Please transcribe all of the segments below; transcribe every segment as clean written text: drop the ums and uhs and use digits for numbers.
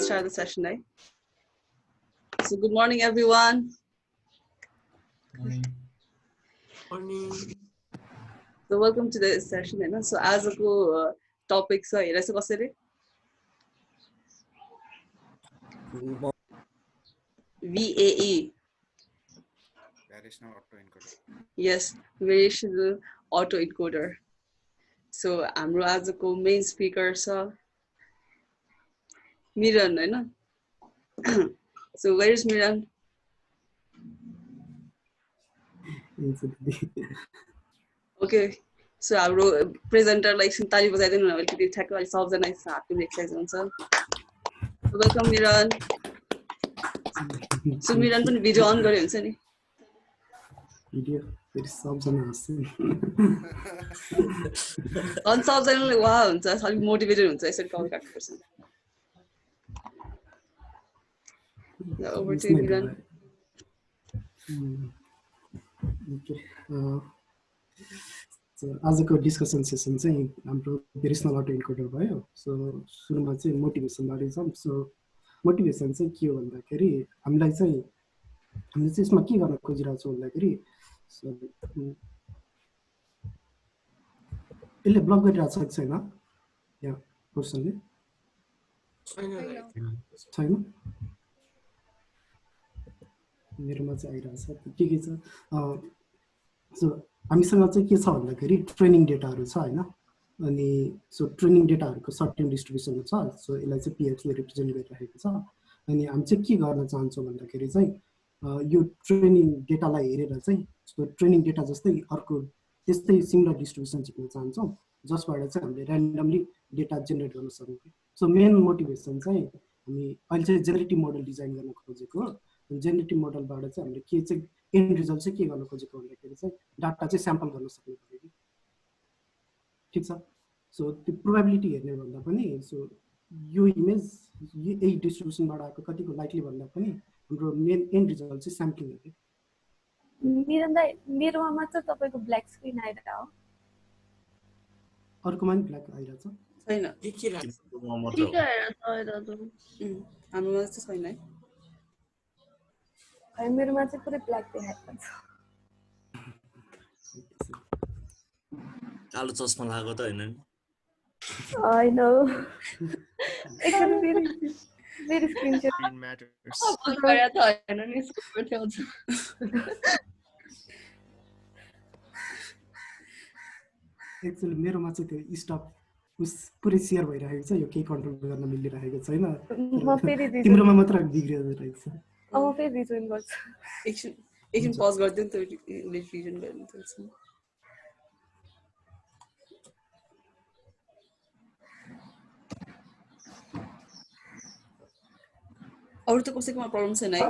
start the session, right? So good morning, everyone. Morning. So welcome to the session, होइन? So आजको topic छ हेरेर चाहिँ कसरी VAE. Variational autoencoder. Yes, variational autoencoder. So हाम्रो आजको main speaker छ Miran, होइन? So where is Miran? Okay. So हाम्रो प्रेजेन्टरलाई एकछिन ताली बजाइदिनु न अलिकति ठ्याक्क अलि सबजना हातको एक्सर्साइज हुन्छ वेलकम मिरन सो मिरन पनि भिडियो अन गरे हुन्छ नि भिडियो फेरि सबजना हाँस्छ अनि सबजनाले वाह हुन्छ अलिक मोटिभेटेड हुन्छ यसरी कल काट्नुपर्छ ओभर टु मिरन आजको डिस्कसन सेसन चाहिँ हाम्रो भेरिएसनल अटोएन्कोडर भयो सो सुरुमा चाहिँ मोटिभेसनबारे जाउँ सो मोटिभेसन चाहिँ के हो भन्दाखेरि हामीले चाहिँ यसमा के गर्न खोजिरहेको छौँ भन्दाखेरि सो यसले ब्लक गरिरहेको छ कि छैन यहाँ पर्सनले छैन मेरोमा चाहिँ आइरहेको छ के छ सो हामीसँग चाहिँ के छ भन्दाखेरि ट्रेनिङ डेटाहरू छ हैन अनि सो ट्रेनिङ डेटाहरूको सर्टेन डिस्ट्रिब्युसन छ सो यसलाई चाहिँ पीएक्सले रिप्रेजेन्ट गरिरहेको छ अनि हामी चाहिँ के गर्न चाहन्छौँ भन्दाखेरि चाहिँ यो ट्रेनिङ डेटालाई हेरेर चाहिँ सो ट्रेनिङ डेटा जस्तै अर्को त्यस्तै सिमिलर डिस्ट्रिब्युसन झिक्न चाहन्छौँ जसबाट चाहिँ हामीले र्यान्डमली डेटा जेनेरेट गर्न सक्छौँ सो मेन मोटिभेसन चाहिँ हामी अहिले चाहिँ जेनेरेटिभ मोडल डिजाइन गर्न खोजेको हो जेनेरेटिभ मोडलबाट चाहिँ हामीले के चाहिँ एन्ड रिजल्ट चाहिँ के गर्न खोजेको भन्दाखेरि चाहिँ डाटा चाहिँ स्याम्पल गर्न सक्नु पर्यो कि ठिक छ सो त्यो प्रोबेबिलिटी हेर्ने भन्दा पनि सो यो इमेज यही डिस्ट्रिब्युसनबाट आएको कतिको लाइकली भन्दा पनि हाम्रो मेन एन्ड रिजल्ट चाहिँ स्याम्पलिङ हो कि मिरन दाइ मेरोमा मात्र तपाईको ब्ल्याक स्क्रिन आइरहेको हो अर्कोमा पनि ब्ल्याक आइरहेछ छैन हाम्रोमा चाहिँ छैन है है मेरोमा चाहिँ पुरै ब्ल्याक देखाएको छ कालो चस्मा लगाएको त हैन नि हैन एकछिन फेरि स्क्रिनशट Screen matters. गया त हैन नि यसको पनि आउँछ एक्चुअली मेरोमा चाहिँ त्यो स्टप उस पुरै सेयर भइरहेको छ यो केही कन्ट्रोल गर्न मिलिरहेको छैन म फेरि तिम्रोमा मात्र बिग्रिएको रहेछ म फेरि रिजोइन गर्छु एकछिन पज गरिदिनु त रिभिजन गर्नु पर्छ अरु त कसैकोमा प्रब्लम छैन है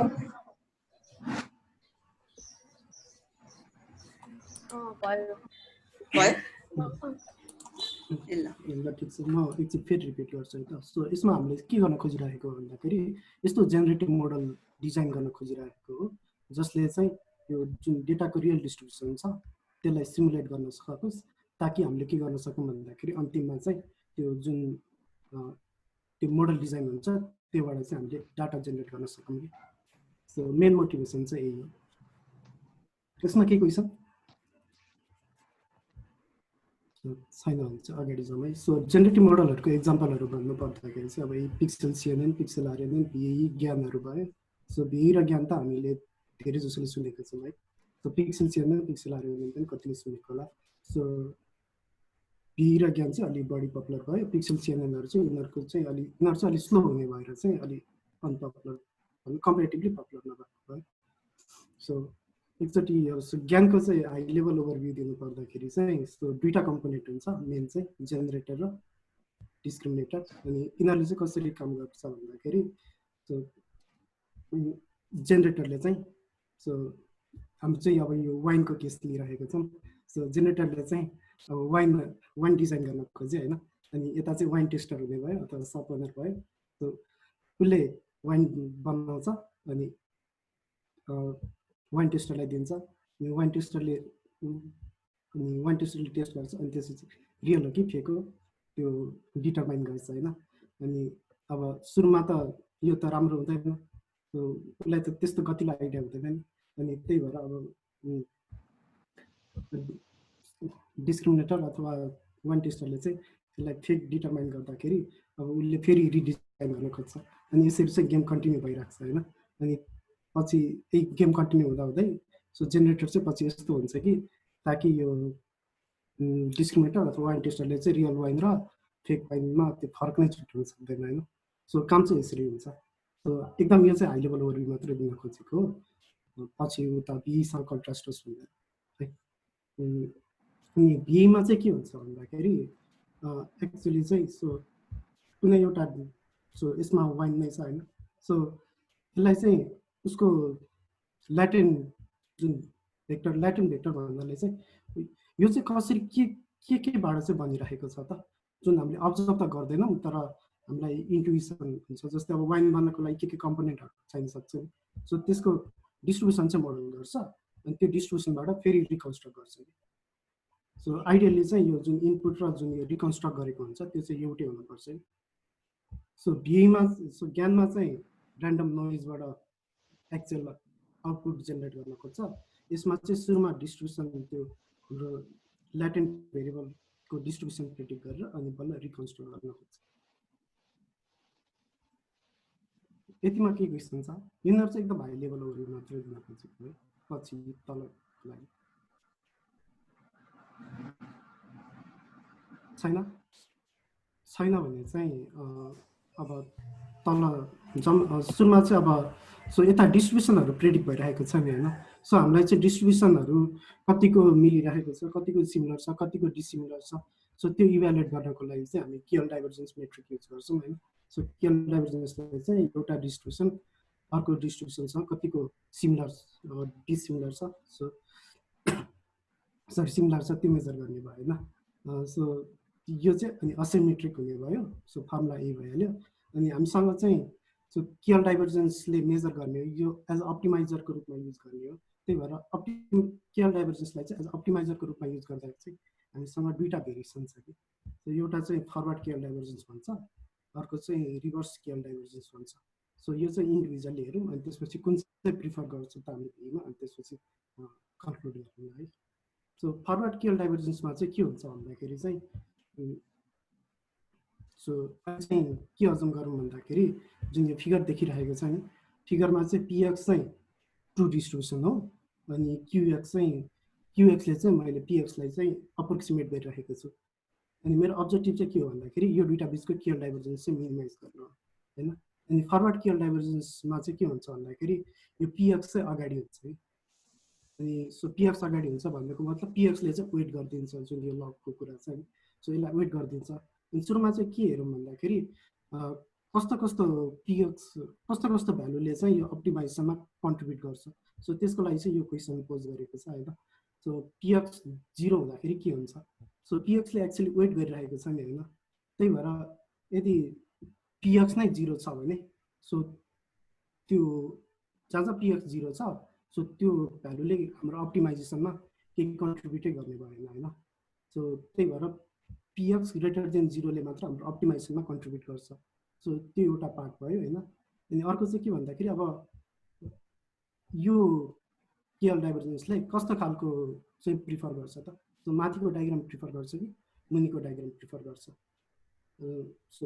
भयो ल ठिक छ म एकछिन फेरि रिपिट गर्छु है त सो यसमा हामीले के गर्न खोजिरहेको भन्दाखेरि यस्तो जेनेरेटिभ मोडल डिजाइन गर्न खोजिरहेको हो जसले चाहिँ यो जुन डेटाको रियल डिस्ट्रिब्युसन छ त्यसलाई सिमुलेट गर्न सकोस् ताकि हामीले के गर्न सकौँ भन्दाखेरि अन्तिममा चाहिँ त्यो जुन त्यो मोडल डिजाइन हुन्छ त्योबाट चाहिँ हामीले डाटा जेनेरेट गर्न सकौँ कि सो मेन मोटिभेसन चाहिँ यही हो यसमा के क्वेसन छैन भने चाहिँ अगाडि जाउँ है सो जेनेरेटिभ मोडलहरूको एक्जाम्पलहरू भन्नु पर्दाखेरि चाहिँ अब यही पिक्सेल सिएनएन पिक्सेल आरएनएन भिई ज्ञानहरू भयो सो भिई र ज्ञान त हामीले धेरै जसोले सुनेको छौँ है so pixel CNN pixel RNN पनि कतिले सुनेको होला सो भिई र ज्ञान चाहिँ अलिक बढी पपुलर भयो पिक्सेल सिएनएनहरू चाहिँ यिनीहरू चाहिँ अलिक स्लो हुने भएर चाहिँ अलिक अनपपुलर कम्पेरिटिभली पपुलर नभएको भयो सो एकचोटि ज्ञानको चाहिँ हाई लेभल ओभरभ्यू दिनु पर्दाखेरि चाहिँ यस्तो दुईवटा कम्पोनेन्ट हुन्छ मेन चाहिँ जेनेरेटर र डिस्क्रिमिनेटर अनि यिनीहरूले चाहिँ कसरी काम गर्छ भन्दाखेरि सो जेनेरेटरले चाहिँ सो हाम्रो चाहिँ अब यो वाइनको केस लिइरहेको छौँ सो जेनेरेटरले चाहिँ अब वाइन डिजाइन गर्न खोज्यो होइन अनि यता चाहिँ वाइन टेस्टर हुने भयो अथवा सप ओनर भयो सो उसले वाइन बनाउँछ अनि वाइन टेस्टरलाई दिन्छ अनि वाइन टेस्टरले टेस्ट गर्छ अनि त्यसपछि रियल हो कि फेक हो त्यो डिटरमाइन गर्छ होइन अनि अब सुरुमा त यो त राम्रो हुँदैन, उसलाई त त्यस्तो गतिलो आइडिया हुँदैन नि, अनि त्यही भएर अब डिस्क्रिमिनेटर अथवा वान टेस्टरले चाहिँ त्यसलाई फेक डिटर्माइन गर्दाखेरि अब उसले फेरि रिडिजाइन गर्न खोज्छ, अनि यसरी चाहिँ गेम कन्टिन्यू भइरहेको छ होइन। अनि पछि त्यही गेम कन्टिन्यू हुँदा हुँदै सो जेनेरेटर चाहिँ पछि यस्तो हुन्छ कि ताकि यो डिस्क्रिमिनेटर अथवा वाइन टेस्टरले चाहिँ रियल वाइन र फेक वाइनमा त्यो फरक नै छुट्याउन सक्दैन होइन। सो काम चाहिँ यसरी हुन्छ। सो एकदम यो चाहिँ हाई लेभल ओभरभ्यू मात्रै दिन खोजेको हो, पछि उता बीसँग कन्ट्रास्ट होस् भनेर है। अनि बीमा चाहिँ के हुन्छ भन्दाखेरि एक्चुअली चाहिँ सो कुनै एउटा सो यसमा वाइन नै छ होइन, सो यसलाई चाहिँ उसको ल्याटिन जुन भेक्टर भन्नाले चाहिँ यो चाहिँ कसरी केबाट चाहिँ बनिरहेको छ त, जुन हामीले अब्जर्भ त गर्दैनौँ तर हामीलाई इन्ट्युसन हुन्छ। जस्तै अब वाइन बनाउनको लागि के कम्पोनेन्टहरू चाहिन सक्छ नि, सो त्यसको डिस्ट्रिब्युसन चाहिँ मोडल गर्छ अनि त्यो डिस्ट्रिब्युसनबाट फेरि रिकन्स्ट्रक्ट गर्छ कि। सो आइडियली चाहिँ यो जुन इनपुट र जुन यो रिकन्स्ट्रक्ट गरेको हुन्छ त्यो चाहिँ एउटै हुनुपर्छ नि। सो बीमा सो ज्ञानमा चाहिँ ऱ्यान्डम नोइजबाट एक्चुअल आउटपुट जेनेरेट गर्न खोज्छ। यसमा चाहिँ सुरुमा डिस्ट्रिब्युसन त्यो हाम्रो ल्याटेन्ट भेरिएबलको डिस्ट्रिब्युसन प्रेडिक्ट गरेर अनि बल्ल रिकन्स्ट्रक्ट गर्न खोज्छ। यतिमा के क्वेसन छ? यिनीहरू चाहिँ एकदम हाई लेभल ओभरभ्यू मात्रै दिन खोजेको है, पछि तलको लागि छैन भने चाहिँ अब तल सुरुमा चाहिँ अब सो यता डिस्ट्रिब्युसनहरू प्रेडिक्ट भइरहेको छ नि होइन। सो हामीलाई चाहिँ डिस्ट्रिब्युसनहरू कतिको मिलिरहेको छ, कतिको सिमिलर छ, कतिको डिसिमिलर छ, सो त्यो इभ्यालुएट गर्नको लागि चाहिँ हामी केएल डाइभर्जेन्स मेट्रिक युज गर्छौँ होइन। सो केएल डाइभर्जेन्सले चाहिँ एउटा डिस्ट्रिब्युसन अर्को डिस्ट्रिब्युसनसँग कतिको सिमिलर डिसिमिलर छ, सरी सिमिलर छ त्यो मेजर गर्ने भयो होइन। सो यो चाहिँ अनि असिमेट्रिक हुने भयो, सो फर्मुला ए भइहाल्यो। अनि हामीसँग चाहिँ सो केएल डाइभर्जेन्सले मेजर गर्ने हो, यो एज अप्टिमाइजरको रूपमा युज गर्ने हो। त्यही भएर केएल डाइभर्जेन्सलाई चाहिँ एज अप्टिमाइजरको रूपमा युज गर्दाखेरि चाहिँ हामीसँग दुईवटा भेरिएसन छ कि, सो एउटा चाहिँ फरवर्ड केएल डाइभर्जेन्स भन्छ, अर्को चाहिँ रिभर्स केएल डाइभर्जेन्स भन्छ। सो यो चाहिँ इन्डिभिजुअली हेरौँ अनि त्यसपछि कुन चाहिँ प्रिफर गर्छौँ त हामी भीमा, अनि त्यसपछि कन्क्लुड गरौँ है। सो फरवर्ड केएल डाइभर्जेन्समा चाहिँ के हुन्छ भन्दाखेरि चाहिँ सो चाहिँ के अजम गरौँ भन्दाखेरि जुन यो फिगर देखिरहेको छ नि, फिगरमा चाहिँ पिएक्स चाहिँ ट्रु डिस्ट्रिब्युसन हो, अनि क्युएक्सले चाहिँ मैले पिएक्सलाई चाहिँ अप्रोक्सिमेट गरिरहेको छु। अनि मेरो अब्जेक्टिभ चाहिँ के हो भन्दाखेरि यो दुईवटा बिचको केएल डाइभर्जेन्स चाहिँ मिनिमाइज गर्नु हो होइन। अनि फरवर्ड केएल डाइभर्जेन्समा चाहिँ के हुन्छ भन्दाखेरि यो पिएक्स चाहिँ अगाडि हुन्छ है। अनि सो पिएक्स अगाडि हुन्छ भन्नुको मतलब पिएक्सले चाहिँ वेट गरिदिन्छ, जुन यो लगको कुरा छ नि, सो यसलाई वेट गरिदिन्छ। अनि सुरुमा चाहिँ के हेरौँ भन्दाखेरि कस्तो कस्तो भ्यालुले चाहिँ यो अप्टिमाइजेसनमा कन्ट्रिब्युट गर्छ। सो त्यसको लागि चाहिँ यो क्वेसन पोज गरेको छ होइन। सो पिएक्स 0 हुँदाखेरि के हुन्छ? सो पिएक्सले एक्चुअली वेट गरिरहेको छ नि होइन। त्यही भएर यदि पिएक्स नै 0 छ भने सो त्यो जहाँ पिएक्स 0 छ सो त्यो भ्यालुले हाम्रो अप्टिमाइजेसनमा केही कन्ट्रिब्युटै गर्ने भएन होइन। सो त्यही भएर पिएक्स ग्रेटर देन 0ले मात्र हाम्रो अप्टिमाइजेसनमा कन्ट्रिब्युट गर्छ। सो त्यो एउटा पार्ट भयो होइन। अनि अर्को चाहिँ के भन्दाखेरि अब यो केएल डाइभर्जेन्सले कस्तो खालको चाहिँ प्रिफर गर्छ त? सो माथिको डायग्राम प्रिफर गर्छ कि मुनिको डायग्राम प्रिफर गर्छ? सो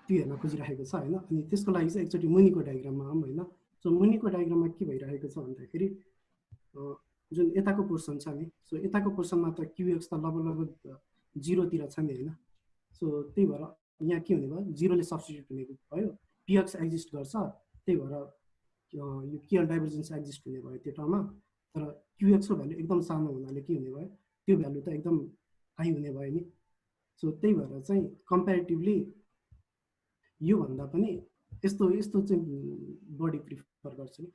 त्यो हेर्न खोजिरहेको छ होइन। अनि त्यसको लागि चाहिँ एकचोटि मुनिको डायग्राममा आउँ होइन। सो मुनिको डायग्राममा के भइरहेको छ भन्दाखेरि जुन यताको पोर्सन छ नि, सो यताको पोर्सनमा त क्युएक्स त लगभग 0तिर छ नि होइन। सो त्यही भएर यहाँ के हुने भयो, 0ले सब्स्टिट्युट हुने भयो, पिएक्स एक्जिस्ट गर्छ, त्यही भएर यो केएल डाइभर्जेन्स एक्जिस्ट हुने भयो त्यो ठाउँमा। तर क्युएक्सको भ्यालु एकदम सानो हुनाले के हुने भयो, त्यो भ्यालु त एकदम हाई हुने भयो नि। सो त्यही भएर चाहिँ कम्पेरिटिभली योभन्दा पनि यस्तो चाहिँ बढी प्रिफर गर्छ नि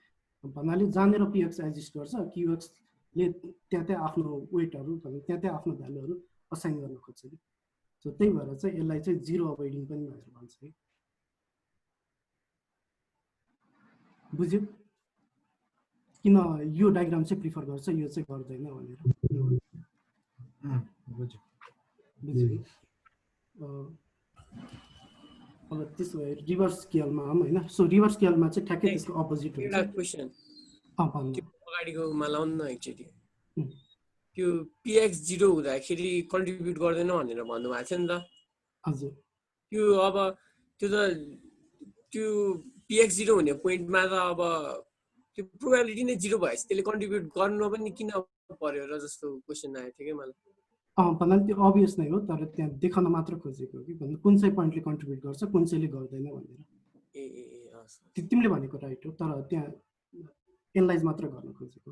भन्नाले जहाँनिर पिएक्स एक्जिस्ट गर्छ क्युएक्सले त्यहाँ आफ्नो वेटहरू त्यहाँ आफ्नो भ्यालुहरू असाइन गर्न खोज्छ कि। सो त्यही भएर चाहिँ यसलाई चाहिँ 0 अभोइडिङ पनि भनेर भन्छ है। बुझ्यो किन यो डायग्राम चाहिँ प्रिफर गर्छ यो चाहिँ गर्दैन भनेर? बुझ्यो। अब त्यसो भए रिभर्स स्केलमा हैन सो रिभर्स स्केलमा चाहिँ ठ्याक्कै त्यसको अपोजिट हुन्छ एउटा क्वेशन भन्नु त्यो अगाडिकोमा लाउनु न एकचोटि उम्, त्यो px 0 हुँदाखेरि कन्ट्रिब्युट गर्दैन भनेर भन्नुभएको थियो नि त हजुर त्यो अब त्यो त त्यो px 0 हुने पोइन्टमा त अब त्यो प्रोबेबिलिटी नै 0 भएपछि त्यसले कन्ट्रिब्युट गर्नु पनि किन पर्यो र जस्तो क्वेशन आएको थियो कि मलाई भन्नाले त्यो अभियस नै हो तर त्यहाँ देखाउन मात्र खोजेको हो कि भन्नु कुन चाहिँ पोइन्टले कन्ट्रिब्युट गर्छ कुन चाहिँले गर्दैन भनेर ए ए ए हस् तिमीले भनेको राइट हो तर त्यहाँ एनालाइज मात्र गर्न खोजेको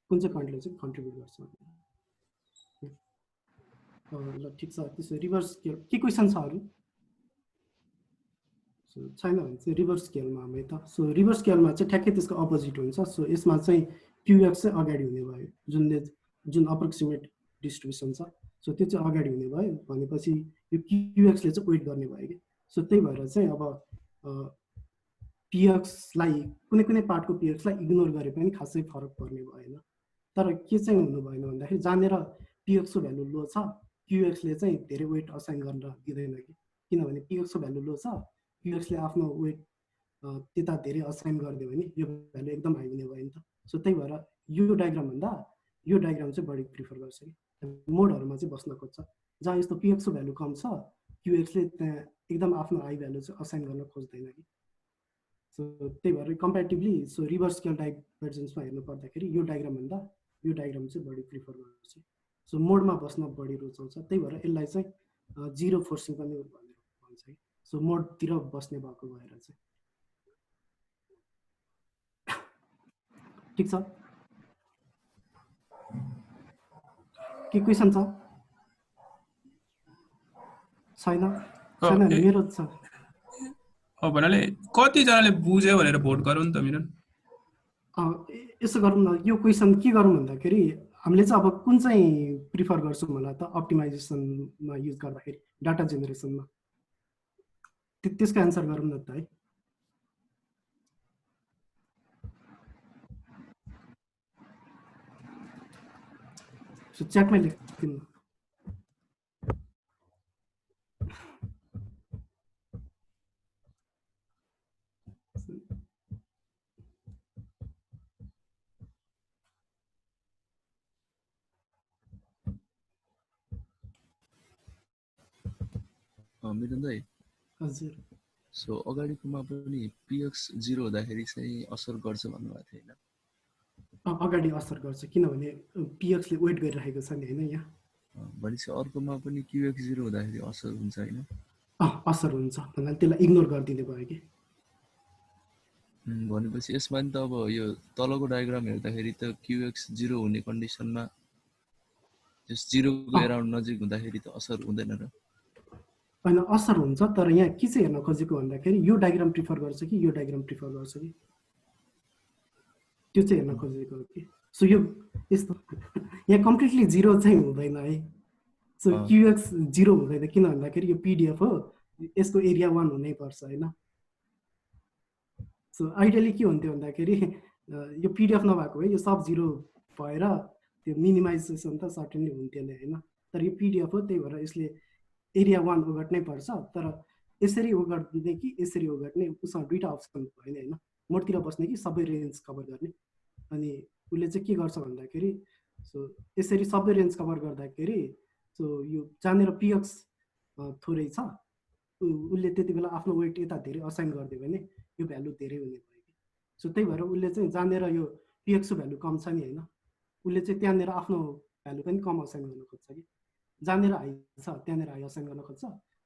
कुन चाहिँ पोइन्टले चाहिँ कन्ट्रिब्युट गर्छ ल ठिक छ त्यसो रिभर्स स्केल के क्वेसन छ अरू सो छैन भने चाहिँ रिभर्स स्केलमा हामी त सो रिभर्स स्केलमा चाहिँ ठ्याक्कै त्यसको अपोजिट हुन्छ सो यसमा चाहिँ क्युएक्स चाहिँ अगाडि हुने भयो जुन अप्रोक्सिमेट डिस्ट्रिब्युसन छ सो त्यो चाहिँ अगाडि हुने भयो भनेपछि यो क्युएक्सले चाहिँ वेट गर्ने भयो कि सो त्यही भएर चाहिँ अब पिएक्सलाई कुनै पार्टको पिएक्सलाई इग्नोर गरे पनि खासै फरक पर्ने भएन तर के चाहिँ हुनु भएन भन्दाखेरि जानेर पिएक्सको भ्यालु लो छ क्युएक्सले चाहिँ धेरै वेट असाइन गर्न दिँदैन कि किनभने पिएक्सको भ्यालु लो छ क्युएक्सले आफ्नो वेट त्यता धेरै असाइन गरिदियो भने यो भ्यालु एकदम हाई हुने भयो नि त सो त्यही भएर यो डायग्राम भन्दा यो डायग्राम चाहिँ बढी प्रिफर गर्छ कि मोडहरूमा चाहिँ बस्न खोज्छ जहाँ यस्तो पिएक्सको भ्यालु कम छ क्युएक्सले त्यहाँ एकदम आफ्नो हाई भ्यालु चाहिँ असाइन गर्न खोज्दैन कि सो त्यही भएर कम्पेरिटिभली सो रिभर्स स्केल डाइभर्जेन्समा हेर्नु पर्दाखेरि यो डायग्राम भन्दा यो डायग्राम चाहिँ बढी प्रिफर गर्छ सो मोडमा बस्न बढी रुचाउँछ त्यही भएर यसलाई चाहिँ जिरो फोर्सिङ पनि भनेर भन्छ कि सो मोडतिर बस्ने भएको भएर चाहिँ ठिक छ के क्वेसन छ छैन छैन मेरो छ भन्नाले कतिजनाले बुझ्यो भनेर भोट गरौँ नि त मिरन यसो गरौँ न यो क्वेसन के गरौँ भन्दाखेरि हामीले चाहिँ अब कुन चाहिँ प्रिफर गर्छौँ होला त अप्टिमाइजेसनमा युज गर्दाखेरि डाटा जेनेरेसनमा त्यसको एन्सर गरौँ न त है सो च्याटमा लेखिदिनु मिरन दाइ हजुर सो अगाडिकोमा पनि पिएक्स 0 हुँदाखेरि चाहिँ असर गर्छ भन्नुभएको थियो हैन अगाडि असर गर्छ किनभने पिएक्सले वेट गरिरहेको छ नि हैन यहाँ भनेपछि अर्कोमा पनि क्युएक्स 0 हुँदाखेरि असर हुन्छ हैन असर हुन्छ भन्नाले त्यसलाई इग्नोर गरिदिने भयो कि भनेपछि यसमा नि त अब यो तलको डायग्राम हेर्दाखेरि त क्युएक्स 0 हुने कन्डिसनमा जस 0 को अराउन्ड नजिक हुँदाखेरि त असर हुँदैन र हैन असर हुन्छ तर यहाँ के चाहिँ हेर्न खोजेको भन्दाखेरि यो डायग्राम प्रिफर गर्छ कि यो डायग्राम प्रिफर गर्छ कि त्यो चाहिँ हेर्न खोजेको हो कि सो यो यस्तो यहाँ कम्प्लिटली 0 चाहिँ हुँदैन है सो क्युएक्स 0 हुँदैन किन भन्दाखेरि यो पिडिएफ हो यसको एरिया 1 हुनै पर्छ हैन सो आइडियली के हुन्थ्यो भन्दाखेरि यो पिडिएफ नभएको भए यो सब 0 भएर त्यो मिनिमाइजेसन त सर्टेनली हुन्थेन हैन तर यो पिडिएफ हो त्यही भएर यसले एरिया 1 ओगट्नै पर्छ तर यसरी ओगट्ने कि यसरी ओगट्ने उसँग दुईटा अप्सन भयो हैन मोडतिर बस्ने कि सबै रेन्ज कभर गर्ने अनि उसले चाहिँ के गर्छ भन्दाखेरि सो यसरी सबै रेन्ज कभर गर्दाखेरि सो यो जानेर पिएक्स थोरै छ उसले त्यति बेला आफ्नो वेट यता धेरै असाइन गरिदियो भने यो भ्यालु धेरै हुने भयो कि सो त्यही भएर उसले चाहिँ जानेर यो पिएक्सको भ्यालु कम छ नि हैन उसले चाहिँ त्यहाँनिर आफ्नो भ्यालु पनि कम असाइन गर्न खोज्छ कि जानेर हाई छ त्यहाँनिर हाई असाइन गर्न खोज्छ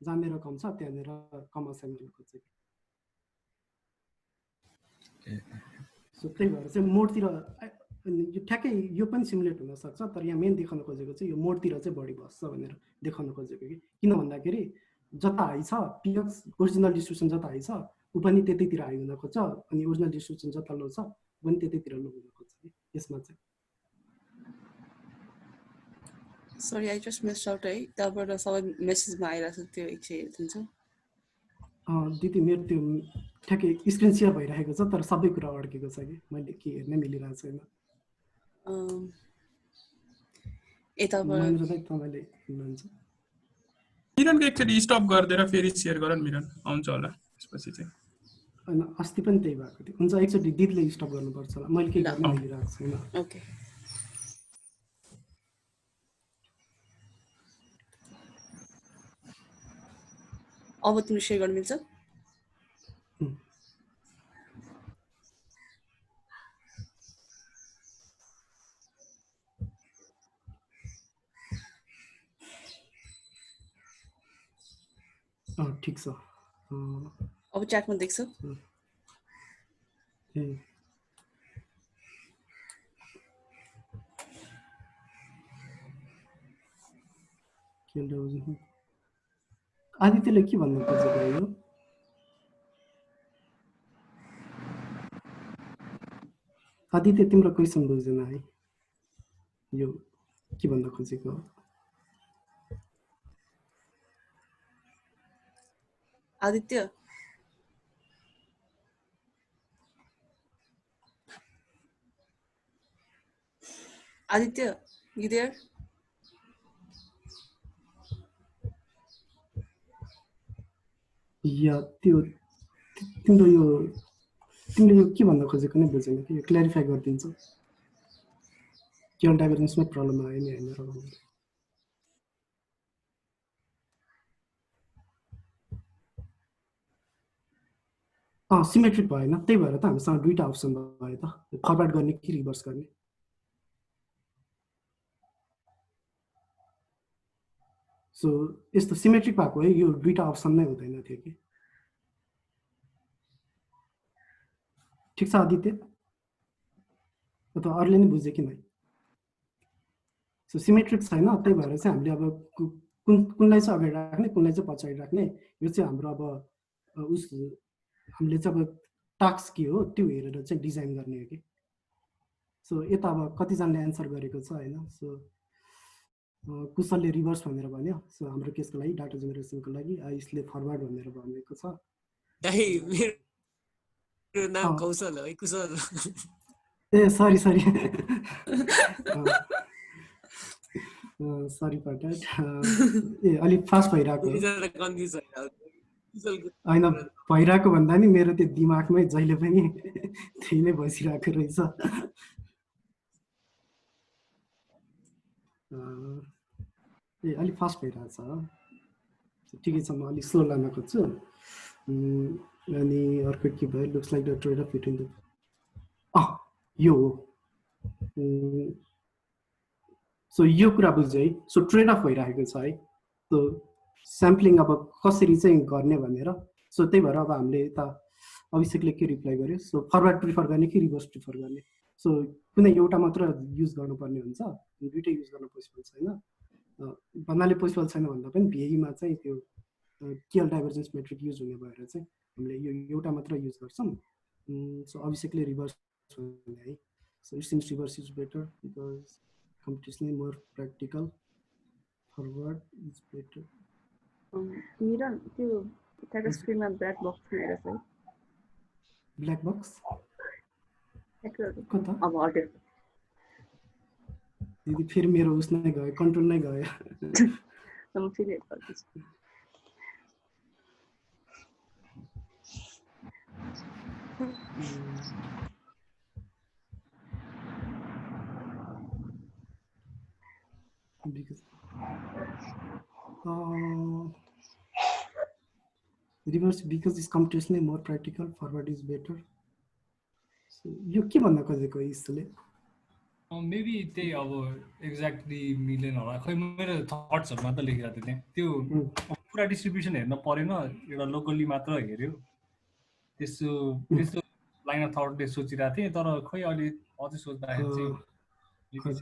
जानेर कम छ त्यहाँनिर कम असाइन गर्न खोज्छ कि सो त्यही भएर चाहिँ मोडतिर यो ठ्याक्कै यो पनि सिमुलेट हुन सक्छ तर यहाँ मेन देखाउन खोजेको चाहिँ यो मोडतिर चाहिँ बढी बस्छ भनेर देखाउन खोजेको कि किन भन्दाखेरि जता हाई छ पिएक्स ओरिजिनल डिस्ट्रिब्युसन जता हाई छ ऊ पनि त्यतैतिर हाई हुन खोज्छ अनि ओरिजिनल डिस्ट्रिब्युसन जता लो छ ऊ पनि त्यतैतिर लो हुन खोज्छ कि यसमा चाहिँ sorry I just missed out है त्यहाँबाट सबै मेसेजमा आइरहेको छ त्यो एकछिन हेरिदिन्छ दिदी मेरो त्यो ठ्याक्कै स्क्रिन सेयर भइरहेको छ तर सबै कुरा अड्केको छ कि मैले के हेर्नै मिलिरहेको छैन यताबाट तपाईँले हेर्नुहुन्छ मिरनको एकचोटि स्टप गरिदिएर फेरि सेयर गर न मिरन, आउँछ होला त्यसपछि चाहिँ। होइन अस्ति पनि त्यही भएको थियो। हुन्छ एकचोटि दिदीले स्टप गर्नुपर्छ होला, मैले केही ल। गर्न मिलिरहेको छैन। ओके अब तिमी सेयर गर्न मिल्छ? ठिक छ। अब च्याटमा देख्छ? ए आदित्यले के भन्नु खोजेको यो? आदित्य तिम्रो क्वेसन बुझ्दैन है, यो के भन्न खोजेको? Aditya Aditya you there? या त्यो तिम्रो यो तिमीले यो के भन्न खोजेको नै बुझेन कि, यो क्ल्यारिफाई गरिदिन्छ। केवल डाइभर्जेन्समै प्रब्लम आयो नि होइन र? सिमेट्रिक भएन, त्यही भएर त हामीसँग दुईटा अप्सन भयो त, फरवर्ड गर्ने कि रिभर्स गर्ने। सो यस्तो सिमेट्रिक भएको है, यो दुईटा अप्सन नै हुँदैन थियो कि। ठिक छ आदित्य, अथवा अरूले नै बुझे कि नै? सो सिमेट्रिक छैन, त्यही भएर चाहिँ हामीले अब कुनलाई चाहिँ अगाडि राख्ने, कुनलाई चाहिँ पछाडि राख्ने, यो चाहिँ हाम्रो अब उस हामीले चाहिँ अब टास्क के हो त्यो हेरेर चाहिँ डिजाइन गर्ने हो कि। सो यता अब कतिजनाले एन्सर गरेको छ होइन। सो कुशलले रिभर्स भनेर भन्यो। सो हाम्रो केसको लागि डाटा जेनेरेसनको लागि आयुषले फरवर्ड भनेर भनेको छ। मेरो नाम कौशल हो, कुशल। ए sorry sorry sorry for that. ए अलिक फास्ट भइरहेको होइन, भइरहेको भन्दा नि मेरो त्यो दिमागमै जहिले पनि त्यही नै बसिरहेको रहेछ। ए अलिक फास्ट भइरहेछ, ठिकै छ। म अलिक स्लो लान खोज्छु। अनि अर्को के भयो? Looks like the trade off between the यो हो। सो यो कुरा बुझ्यो है। सो ट्रेड अफ भइरहेको छ है। सो स्याम्पलिङ अब कसरी चाहिँ गर्ने भनेर। सो त्यही भएर अब हामीले यता अभिषेकले के रिप्लाई गर्यो? सो फरवर्ड प्रिफर गर्ने कि रिभर्स प्रिफर गर्ने? सो कुनै एउटा मात्र युज गर्नुपर्ने हुन्छ, दुइटै युज गर्न पोसिबल छैन। भन्नाले पोसिबल छैन भन्दा पनि भिएमा चाहिँ त्यो केएल डाइभर्जेन्स मेट्रिक युज हुने भएर चाहिँ हामीले यो एउटा मात्र युज गर्छौँ। सो अभिषेकले रिभर्स भने है। So it seems reverse is better because computationally more practical, forward is better. Miran त्यो ट्याग स्क्रिनमा ब्ल्याक बक्स हेरेछ है? ब्ल्याक बक्स कता? अब हट्यो दिदी, फेरि मेरो उस नै गयो, कन्ट्रोल नै गयो। म फेरि हेड गर्दैछु। Because reverse because is computationally more practical, forward is better. So यो के भन्न खोजेको यसले? मेबी त्यही अब एक्ज्याक्टली मिलेन होला, खै मेरो थट्सहरु मात्र लेखिरहेको थिएँ। त्यो पुरा डिस्ट्रिब्युसन हेर्न परेन, एउटा लोकली मात्र हेर्यो। त्यसो लाइन अफ थटले सोचिरहेको थिएँ, तर खै अलि अझै सोच्दाखेरि चाहिँ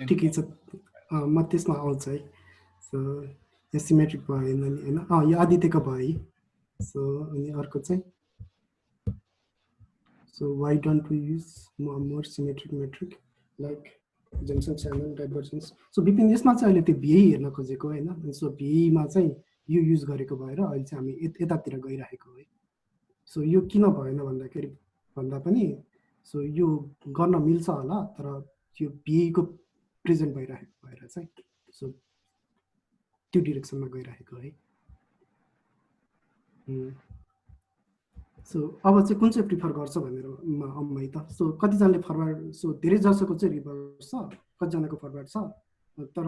ठिकै छ। म त्यसमा आउँछ है। सो यो सिमेट्रिक भएन नि हैन? यो आदित्यको भयो। सो अनि अर्को चाहिँ so why don't we use more symmetric metric like junction channel divergence? So Vipin यसमा चाहिँ अहिले त्यो भिए हेर्न खोजेको हैन? सो भिएमा चाहिँ यो युज गरेको भएर अहिले चाहिँ हामी यतातिर गइरहेको है। सो यो किन भएन भन्दाखेरि भन्दा पनि सो यो गर्न मिल्छ होला, तर त्यो भिएको प्रेजेन्ट भइरहेको भएर चाहिँ सो त्यो डिरेक्सनमा गइरहेको है। सो अब चाहिँ कुन चाहिँ प्रिफर गर्छ भनेर है त सो कतिजनाले फरवर्ड सो धेरै जसोको चाहिँ रिभर्स छ कतिजनाको फरवर्ड छ तर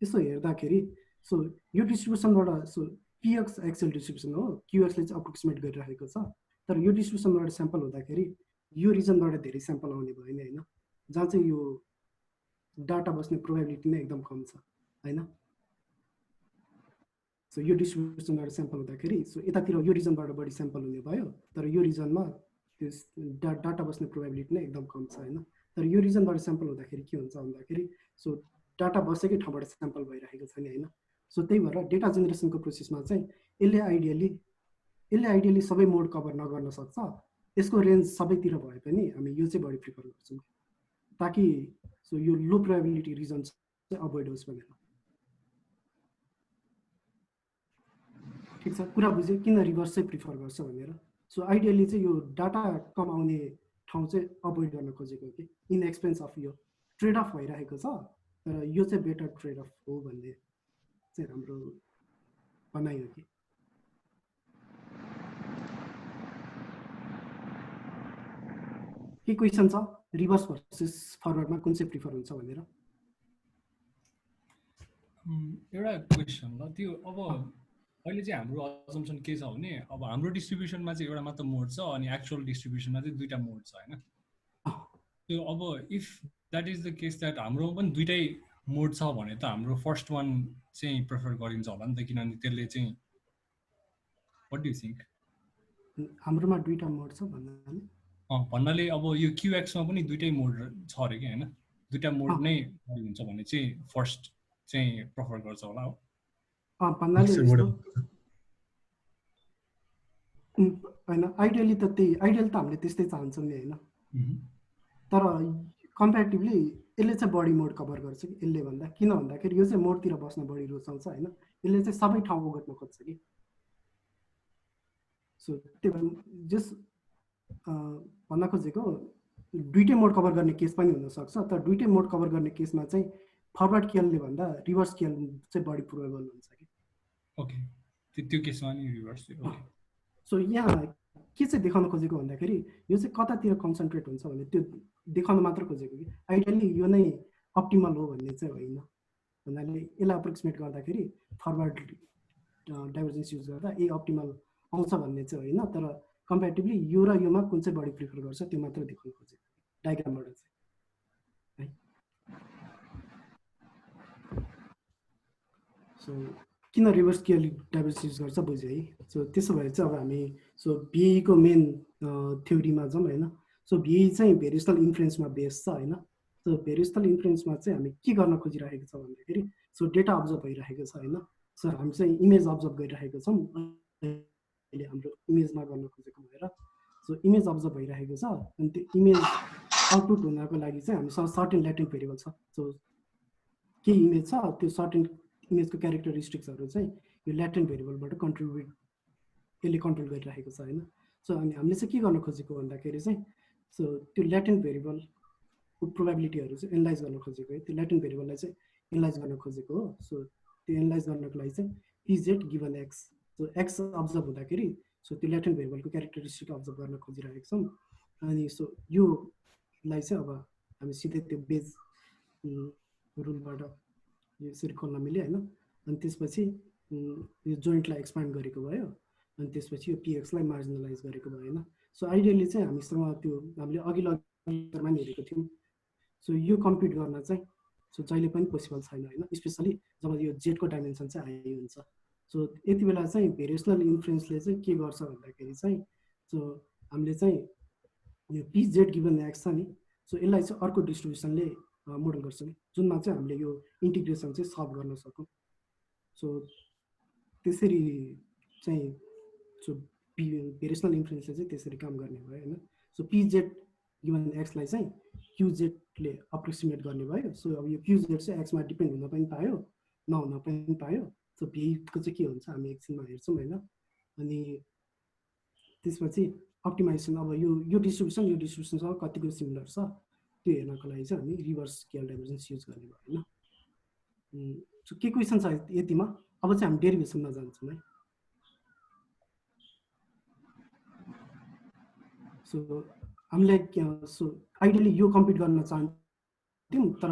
यसो हेर्दाखेरि सो यो डिस्ट्रिब्युसनबाट सो पिएक्स एक्सेल डिस्ट्रिब्युसन हो क्युएक्सले चाहिँ अप्रोक्सिमेट गरिरहेको छ तर यो डिस्ट्रिब्युसनबाट स्याम्पल हुँदाखेरि यो रिजनबाट धेरै स्याम्पल आउने भयो नि होइन जहाँ चाहिँ यो डाटा बस्ने प्रोबेबिलिटी नै एकदम कम छ होइन सो यो डिस्ट्रिब्युसनबाट स्याम्पल हुँदाखेरि सो यतातिर यो रिजनबाट बढी स्याम्पल हुने भयो तर यो रिजनमा त्यो डाटा बस्ने प्रोबेबिलिटी नै एकदम कम छ होइन तर यो रिजनबाट स्याम्पल हुँदाखेरि के हुन्छ भन्दाखेरि सो डाटा बसेकै ठाउँबाट स्याम्पल भइरहेको छ नि होइन सो त्यही भएर डेटा जेनेरेसनको प्रोसेसमा चाहिँ यसले आइडियली सबै मोड कभर नगर्न सक्छ यसको रेन्ज सबैतिर भए पनि हामी यो चाहिँ बढी प्रिफर गर्छौँ ताकि सो यो लो प्रोबेबिलिटी रिजन चाहिँ अभोइड होस् भनेर ठिक छ कुरा बुझ्यो किन रिभर्स चाहिँ प्रिफर गर्छ भनेर सो आइडियली चाहिँ यो डाटा कम आउने ठाउँ चाहिँ अभोइड गर्न खोजेको कि इन एक्सपेन्स अफ यो ट्रेड अफ भइरहेको छ तर यो चाहिँ बेटर ट्रेड अफ हो भन्ने चाहिँ हाम्रो भनाइ हो कि के क्वेसन छ रिभर्स भर्सेस फरवर्डमा कुन चाहिँ प्रिफर हुन्छ भनेर एउटा क्वेसन ल त्यो अब अहिले चाहिँ हाम्रो अजम्पसन के छ भने अब हाम्रो डिस्ट्रिब्युसनमा चाहिँ एउटा मात्र मोड छ अनि एक्चुअल डिस्ट्रिब्युसनमा चाहिँ दुईटा मोड छ होइन त्यो अब if that is the case that हाम्रोमा पनि दुईटै मोड छ भने त हाम्रो फर्स्ट वान चाहिँ प्रिफर गरिन्छ होला नि त किनभने त्यसले चाहिँ व्हाट डु यु थिंक हाम्रोमा दुईटा मोड छ भन्नाले अब यो क्युएक्समा पनि दुईटै मोड छ अरे कि हैन दुईटा मोड नै हुन्छ भने चाहिँ फर्स्ट चाहिँ प्रिफर गर्छ होला हो होइन आइडियली त त्यही आइडियल त हामीले त्यस्तै चाहन्छौँ नि होइन तर कम्पेरिटिभली यसले चाहिँ बढी मोड कभर गर्छ कि यसले भन्दा किन भन्दाखेरि यो चाहिँ मोडतिर बस्न बढी रुचाउँछ होइन यसले चाहिँ सबै ठाउँ ओगट्न खोज्छ कि सो त्यो जस भन्न खोजेको दुईटै मोड कभर गर्ने केस पनि हुनसक्छ तर दुईटै मोड कभर गर्ने केसमा चाहिँ फरवर्ड केलले भन्दा रिभर्स केल चाहिँ बढी प्रोबेबल हुन्छ कि ओके त्यो केसमा नि रिभर्स ओके सो यहाँ के चाहिँ देखाउन खोजेको भन्दाखेरि यो चाहिँ कतातिर कन्सन्ट्रेट हुन्छ भने त्यो देखाउन मात्र खोजेको कि आइडियली यो नै अप्टिमल हो भन्ने चाहिँ होइन भन्नाले यसलाई अप्रोक्सिमेट गर्दाखेरि फरवर्ड डाइभर्जेन्स युज गर्दा ए अप्टिमल आउँछ भन्ने चाहिँ होइन तर कम्पेरिटिभली यो र योमा कुन चाहिँ बढी प्रिफर गर्छ त्यो मात्र देखाउन खोजेको डायग्रामबाट चाहिँ है सो किन रिभर्स केल डाइभर्जेन्स युज गर्छ बुझ्यो है सो त्यसो भए चाहिँ अब हामी सो भिएको मेन थ्योरीमा जाउँ होइन सो भिए चाहिँ भेरिएसनल इन्फ्लुएन्समा बेस छ होइन सो भेरिएसनल इन्फ्लुएन्समा चाहिँ हामी के गर्न खोजिरहेको छ भन्दाखेरि सो डेटा अब्जर्भ भइरहेको छ होइन सो हामी चाहिँ इमेज अब्जर्भ गरिरहेको छौँ अहिले हाम्रो इमेजमा गर्न खोजेको भएर सो इमेज अब्जर्भ भइरहेको छ अनि त्यो इमेज आउटपुट हुनको लागि चाहिँ हामीसँग सर्टेन ल्याटेन्ट भेरिएबल छ सो के इमेज छ त्यो सर्टेन इमेजको क्यारेक्टरिस्टिक्सहरू चाहिँ यो ल्याटेन्ट भेरिएबलबाट यसले कन्ट्रोल गरिरहेको छ होइन सो अनि हामीले चाहिँ के गर्न खोजेको भन्दाखेरि चाहिँ सो त्यो ल्याटेन्ट भेरिएबलको प्रोबेबिलिटीहरू चाहिँ एनालाइज गर्न खोजेको है त्यो ल्याटेन्ट भेरिएबललाई चाहिँ एनालाइज गर्न खोजेको हो सो त्यो एनालाइज गर्नको लागि चाहिँ P Z given X so X observe हुँदाखेरि सो त्यो ल्याटेन्ट भेरिएबलको क्यारेक्टरिस्टिक अब्जर्भ गर्न खोजिरहेको छौँ अनि सो योलाई चाहिँ अब हामी सिधै त्यो बेज रुलबाट यो यसरी खोल्न मिल्यो होइन अनि त्यसपछि यो जोइन्टलाई एक्सपान्ड गरेको भयो अनि त्यसपछि यो पिएक्सलाई मार्जिनलाइज गरेको भयो होइन सो आइडियली चाहिँ हामीसँग त्यो हामीले अघिल्लो लेक्चरमा नि हेरेको थियौँ सो यो कम्प्युट गर्न चाहिँ सो जहिले पनि पोसिबल छैन होइन स्पेसली जब यो जेडको डाइमेन्सन चाहिँ हाई हुन्छ सो यति बेला चाहिँ भेरिएसनल इन्फ्लुएन्सले चाहिँ के गर्छ भन्दाखेरि चाहिँ सो हामीले चाहिँ यो पिजेड गिभन एक्स छ नि सो यसलाई चाहिँ अर्को डिस्ट्रिब्युसनले मोडल गर्छ कि जुनमा चाहिँ हामीले यो इन्टिग्रेसन चाहिँ सल्भ गर्न सकौँ सो त्यसरी चाहिँ सो भेरिएसनल इन्फ्लुएन्सले चाहिँ त्यसरी काम गर्ने भयो होइन सो पिजेड गिभन एक्सलाई चाहिँ क्युजेडले अप्रोक्सिमेट गर्ने भयो सो अब यो क्युजेड चाहिँ एक्समा डिपेन्ड हुन पनि पायो नहुन पनि पायो सो भिको चाहिँ के हुन्छ हामी एकछिनमा हेर्छौँ होइन अनि त्यसपछि अप्टिमाइजेसन अब यो डिस्ट्रिब्युसनसँग कतिको सिमिलर छ त्यो हेर्नको लागि चाहिँ हामी रिभर्स केल डाइभर्जेन्स युज गर्ने भयो होइन सो के क्वेसन छ यतिमा अब चाहिँ हामी डेरिभेसनमा जान्छौँ है सो हामीले सो आइडियली यो कम्प्युट गर्न चाहन्थ्यौँ तर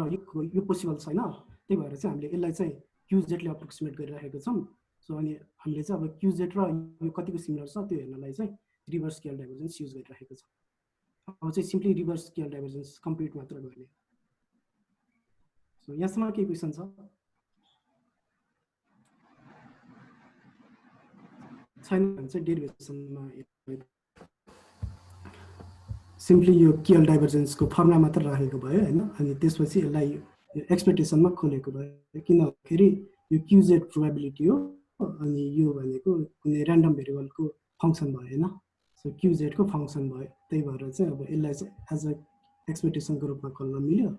यो पोसिबल छैन, त्यही भएर चाहिँ हामीले यसलाई चाहिँ क्युजेटले अप्रोक्सिमेट गरिरहेको छौँ। सो अनि हामीले चाहिँ अब क्युजेट र यो कतिको सिमिलर छ त्यो हेर्नलाई चाहिँ रिभर्स स्केल डाइभर्जेन्स युज गरिरहेको छ। अब चाहिँ simply reverse scale divergence compute मात्र गर्ने। सो यहाँसम्म केही क्वेसन छ? छैन भने चाहिँ डेरिभेसनमा सिम्पली यो केएल डाइभर्जेन्सको फर्मुला मात्र राखेको भयो हैन। अनि त्यसपछि यसलाई एक्सपेक्टेसनमा खोलेको भयो, किनखेरि यो क्युजेड प्रोबेबिलिटी हो अनि यो भनेको कुनै र्यान्डम भेरिएबलको फङ्सन भयो हैन। सो क्युजेडको फङ्सन भयो, त्यही भएर चाहिँ अब यसलाई चाहिँ एज अ एक्सपेक्टेसनको रूपमा खोल्न मिल्यो।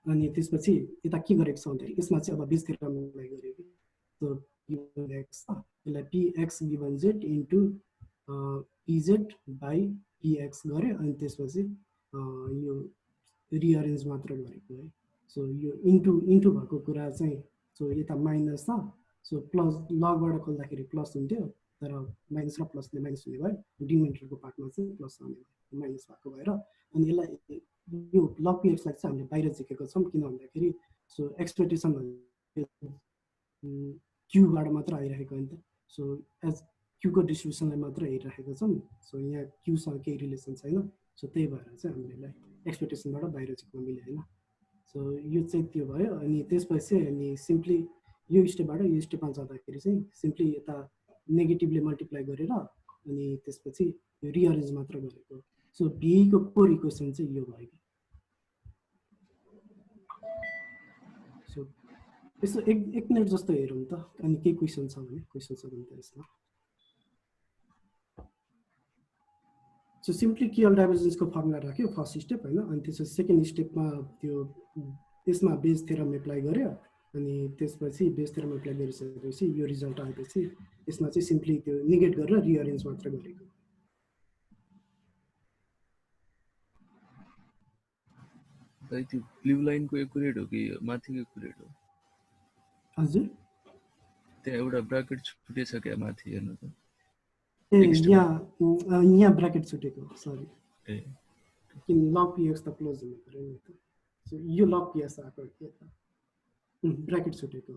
अनि त्यसपछि यता के गरेको छ भन्दाखेरि यसमा चाहिँ अब बीज थ्योरमलाई गरे कि सो गिभन एक्स यसलाई px given z into pz by px गरे अनि त्यसपछि यो रिअरेन्ज मात्र गरेको है। सो यो इन्टु भएको कुरा चाहिँ सो यता माइनस छ, सो प्लस लगबाट खोल्दाखेरि प्लस हुन्थ्यो तर माइनस र प्लसले माइनस हुने भयो, डिनोमिनेटरको पार्टमा चाहिँ प्लस आउने भयो माइनस भएको भएर। अनि यसलाई यो लग pxलाई चाहिँ हामीले बाहिर झिकेको छौँ किन भन्दाखेरि सो एक्सपेक्टेसन क्यूबाट मात्र आइरहेको हो नि त। सो एज क्यूको डिस्ट्रिब्युसनलाई मात्र हेरिरहेको छौँ। सो यहाँ क्यूसँग केही रिलेसन छैन, सो त्यही भएर चाहिँ हामीले यसलाई एक्सपेक्टेसनबाट बाहिर झिक्न मिल्यो होइन। सो यो चाहिँ त्यो भयो। अनि त्यसपछि अनि सिम्पली यो स्टेपबाट यो स्टेपमा जाँदाखेरि चाहिँ सिम्पली यता नेगेटिभले मल्टिप्लाई गरेर अनि त्यसपछि यो रिअरेन्ज मात्र गरेको। सो बीको कोर इक्वेसन चाहिँ यो भयो कि। सो यसो एक मिनट जस्तो हेरौँ त, अनि केही क्वेसन छ भने क्वेसन छ भने त यसमा। सो सिम्पली केएल डाइभर्जेन्सको फर्मुला राख्यो फर्स्ट स्टेप होइन। अनि त्यसपछि सेकेन्ड स्टेपमा त्यो यसमा बेज थ्योरम एप्लाई गर्यो अनि त्यसपछि बेज थ्योरम एप्लाई गरिसकेपछि यो रिजल्ट आएपछि यसमा चाहिँ सिम्पली त्यो नेगेट गरेर रिअरेन्ज मात्र गरेको। दाइ त्यो ब्लू लाइनको एकुरेट हो कि माथिको एकुरेट हो? हजुर त्यहाँ एउटा ब्राकेट छुटेछ क्या माथि हेर्नु त। ए यहाँ ब्राकेट छुटेको सरी, ए किन लग px त क्लोज हुनु पर्यो नि त। सो यो लग px आएको के त ब्राकेट छुटेको।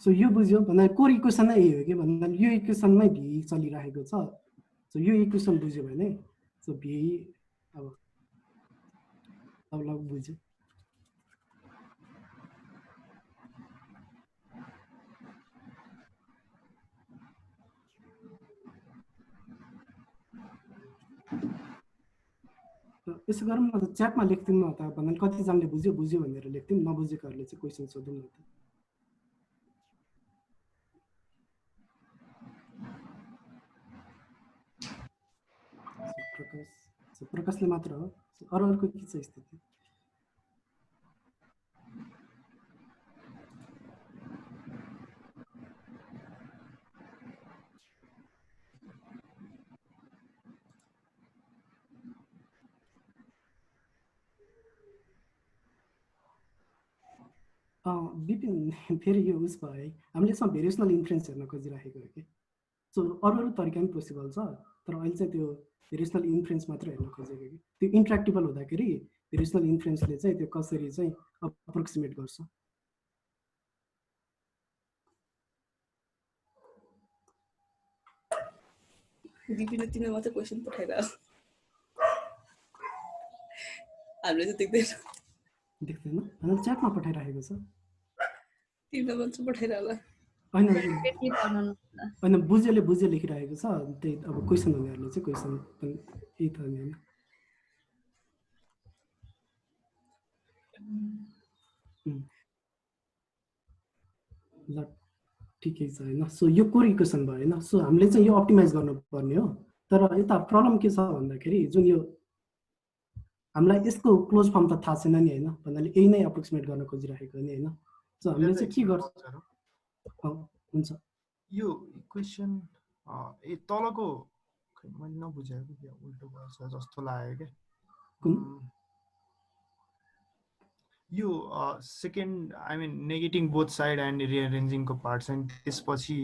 सो यो बुझ्यो भन्दा कोर इक्वेसन नै यही हो कि भन्दा यो इक्वेसनमै भी चलिरहेको छ। सो यो इक्वेसन बुझ्यो भने सो भी अब लग बुझ्यो। यसो गरौँ न त च्याटमा लेख्दिउँ न त भन्दा कतिजनाले बुझ्यो भनेर लेख्दिउँ, नबुझेकोहरूले चाहिँ क्वेसन सोधौँ न त। प्रकाशले मात्र हो, अरूको के छ स्थिति? विपिन फेरि यो उस भयो है, हामीले यसमा भेरिएसनल इन्फ्लुएन्स हेर्न खोजिराखेको हो कि। सो अरू तरिका पनि पोसिबल छ तर अहिले चाहिँ त्यो भेरिएसनल इन्फ्लुएन्स मात्र हेर्न खोजेको कि। त्यो इन्ट्र्याक्टिबल हुँदाखेरि भेरिएसनल इन्फ्लुएन्सले चाहिँ त्यो कसरी चाहिँ अप्रोक्सिमेट गर्छ। विपिन तिमीले मात्रै क्वेसन पठाइरह, हामीले चाहिँ देख्दैन होइन च्याटमा पठाइराखेको छ। तिमीलाई मात्रै पठाइरह ल। होइन बुझ्यो लेखिरहेको छ, त्यही अब क्वेसन हुनेहरूले चाहिँ क्वेसन पनि यही त नि होइन। ल ठिकै छ होइन। सो यो कोर इक्वेसन भयो होइन। सो हामीले चाहिँ यो अप्टिमाइज गर्नुपर्ने हो तर यता प्रब्लम के छ भन्दाखेरि जुन यो हामीलाई यसको क्लोज फर्म त थाहा छैन नि होइन, भन्नाले यही नै अप्रोक्सिमेट गर्न खोजिरहेको नि होइन। सो हामीले चाहिँ के गर्छ हुन्छ यो इक्वेसन तलको खै मैले नबुझेको कि उल्टो भएछ जस्तो लाग्यो क्या। यो second I mean negating both side and रिअरेन्जिङको पार्ट छ नि त्यसपछि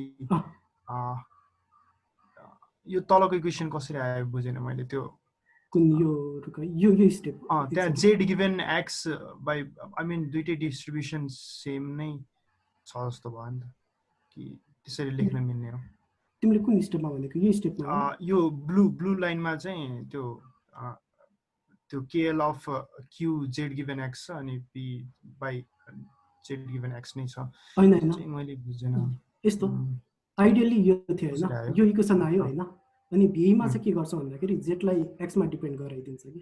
यो तलको इक्वेसन कसरी आयो बुझेन मैले त्यो कुन यो स्टेप त्यहाँ Z given X by I mean दुइटै डिस्ट्रिब्युसन सेम नै छ जस्तो भयो नि त कि त्यसरी लेख्न मिल्ने हो तिमीले कुन स्टेपमा भनेको यो स्टेपमा यो ब्लू लाइनमा चाहिँ त्यो त्यो KL of Q Z given x छ अनि P by Z given x नै छ हैन मैले बुझेन यस्तो आइडियली यो थियो हैन यो इक्वेसन आयो हैन अनि भीमा चाहिँ के गर्छ भन्दाखेरि जेडलाई एक्स मा डिपेन्ड गराइदिन्छ कि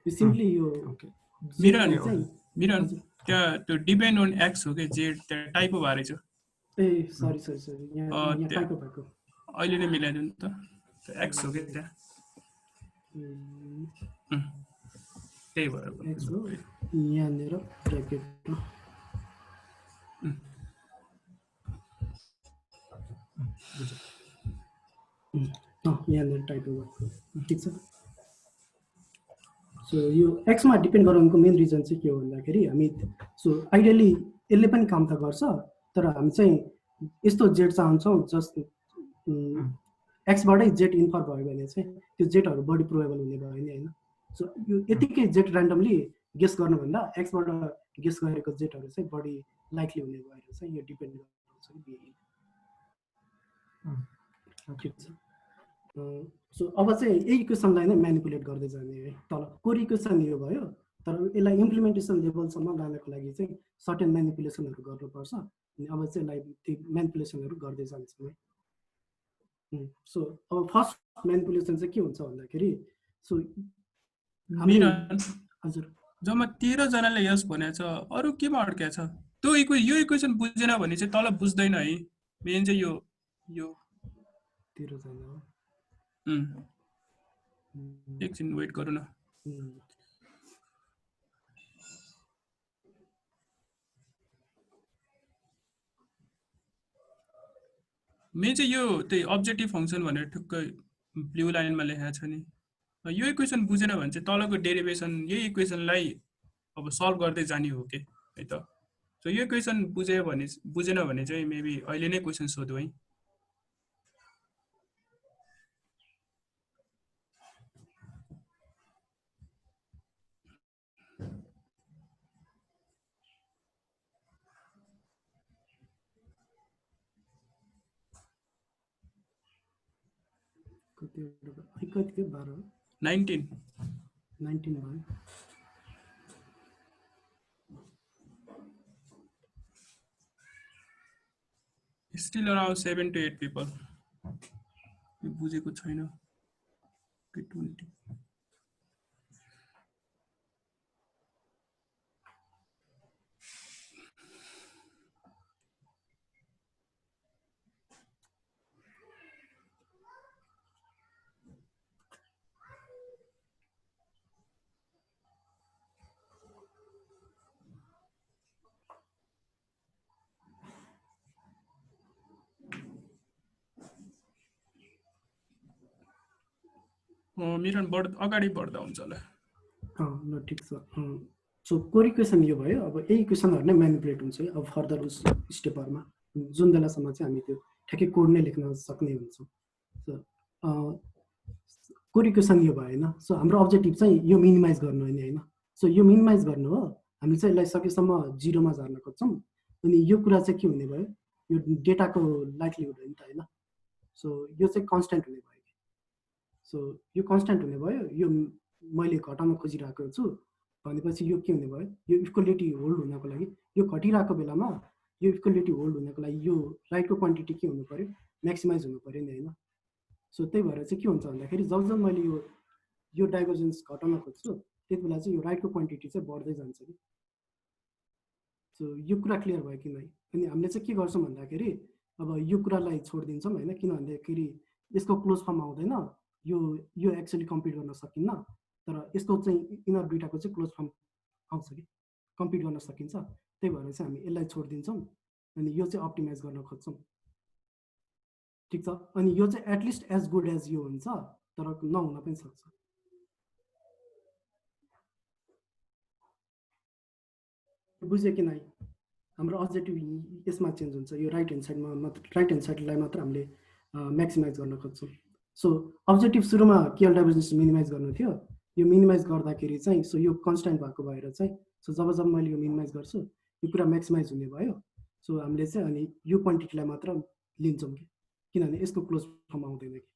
यो सिम्पली यो मिरन त्यहाँ त्यो डिपेन्ड अन एक्स हो के जेड त्यहाँ टाइपो भएर छ ए सरी यहाँ टाइपो भएको अहिले नै मिलाइदिनु नि त एक्स हो के त्यहाँ त्यही भएर एक्स हो यहाँनिर ब्र्याकेट यहाँनिर टाइपो भएको ठिक छ सो यो एक्समा डिपेन्ड गराउनुको मेन रिजन चाहिँ के हो भन्दाखेरि हामी सो आइडियली यसले पनि काम त गर्छ तर हामी चाहिँ यस्तो जेड चाहन्छौँ जस्ट एक्सबाटै जेड इन्फर भयो भने चाहिँ त्यो जेडहरू बढी प्रोबेबल हुने भयो नि होइन सो यो यतिकै जेड ऱ्यान्डमली गेस गर्नुभन्दा एक्सबाट गेस गरेको जेडहरू चाहिँ बढी लाइकली हुने भएर चाहिँ यो डिपेन्ड गर्छ ठिक छ सो अब चाहिँ यही इक्वेसनलाई नै म्यानिपुलेट गर्दै जाने है तल कोर इक्वेसन यो भयो तर यसलाई इम्प्लिमेन्टेसन लेभलसम्म लानको लागि चाहिँ सर्टेन म्यानिपुलेसनहरू गर्नुपर्छ अनि अब चाहिँ त्यो म्यानिपुलेसनहरू गर्दै जान्छौँ है सो अब फर्स्ट म्यानिपुलेसन चाहिँ के हुन्छ भन्दाखेरि सो हजुर जम्मा 13 जनाले यस भनेछ अरु केमा अड्क्या छ त्यो यो इक्वेसन बुझेन भने चाहिँ तल बुझ्दैन है मेन चाहिँ यो 13 जना हो एकछिन वेट गरौँ न मेन चाहिँ यो त्यही अब्जेक्टिभ फंक्सन भनेर ठुक्कै ब्लू लाइनमा लेखेको छ नि यो इक्वेसन बुझेन भने चाहिँ तलको डेरिभेसन यही इक्वेसनलाई अब सल्भ गर्दै जाने हो के है त सो यो इक्वेसन बुझेन भने चाहिँ मेबी अहिले नै क्वेसन सोधौ है कति थियो 12 19 भयो Still around 7 to 8 people. बुझेको छैन 20. मिरन अगाडि बढ्दा हुन्छ होला ल ठिक छ सो कोर इक्वेसन यो भयो अब यही इक्वेसनहरु नै म्यानिपुलेट हुन्छ अब फर्दर स्टेपहरुमा जुन बेलासम्म चाहिँ हामी त्यो ठ्याक्कै कोड नै लेख्न सक्ने हुन्छौँ सो कोर इक्वेसन यो भयो हैन सो हाम्रो अब्जेक्टिभ चाहिँ यो मिनिमाइज गर्नु हैन सो यो मिनिमाइज गर्नु हो हामी चाहिँ यसलाई सकेसम्म 0 मा झार्न खोज्छौँ अनि यो कुरा चाहिँ के हुने भयो यो डेटाको लाइक्लीहुड हो नि त हैन सो यो चाहिँ कन्स्ट्यान्ट हुने भयो सो यो कन्स्ट्यान्ट हुने भयो यो मैले घटाउन खोजिरहेको छु भनेपछि यो के हुने भयो यो इक्वालिटी होल्ड हुनको लागि यो घटिरहेको बेलामा यो इक्वालिटी होल्ड हुनको लागि यो राइटको क्वान्टिटी के हुनु पर्यो म्याक्सिमाइज हुनु पर्यो नि हैन सो त्यही भएर चाहिँ के हुन्छ भन्दाखेरि जब मैले यो डाइभर्जेन्स घटाउन खोज्छु त्यति बेला चाहिँ यो राइटको क्वान्टिटी चाहिँ बढ्दै जान्छ कि सो यो कुरा क्लियर भयो कि नै अनि हामीले चाहिँ के गर्छौँ भन्दाखेरि अब यो कुरालाई छोडिदिन्छौँ हैन किन भन्दाखेरि यसको क्लोज फर्म आउँदैन यो एक्चुअली कम्पिट गर्न सकिन्न तर यसको चाहिँ यिनीहरु दुईटाको चाहिँ क्लोज फर्म आउँछ कि कम्पिट गर्न सकिन्छ त्यही भएर चाहिँ हामी यसलाई छोडिदिन्छौँ अनि यो चाहिँ अप्टिमाइज गर्न खोज्छौँ ठीक छ अनि यो चाहिँ एटलिस्ट एज गुड एज यो हुन्छ तर नहुन पनि सक्छ बुझ्यो कि नै हाम्रो अब्जेक्टिभ यसमा चेन्ज हुन्छ यो राइट ह्यान्ड साइडमा मात्र राइट ह्यान्ड साइडलाई मात्र हामीले म्याक्सिमाइज गर्न खोज्छौँ। सो अब्जेक्टिभ सुरुमा केएल डाइभर्जेन्स मिनिमाइज गर्नु थियो, यो मिनिमाइज गर्दाखेरि चाहिँ सो यो कन्स्ट्यान्ट भएको भएर चाहिँ सो जब जब मैले यो मिनिमाइज गर्छु यो पुरा म्याक्सिमाइज हुने भयो। सो हामीले चाहिँ अनि यो क्वान्टिटीलाई मात्र लिन्छौँ कि किनभने यसको क्लोज फर्म आउँदैन कि।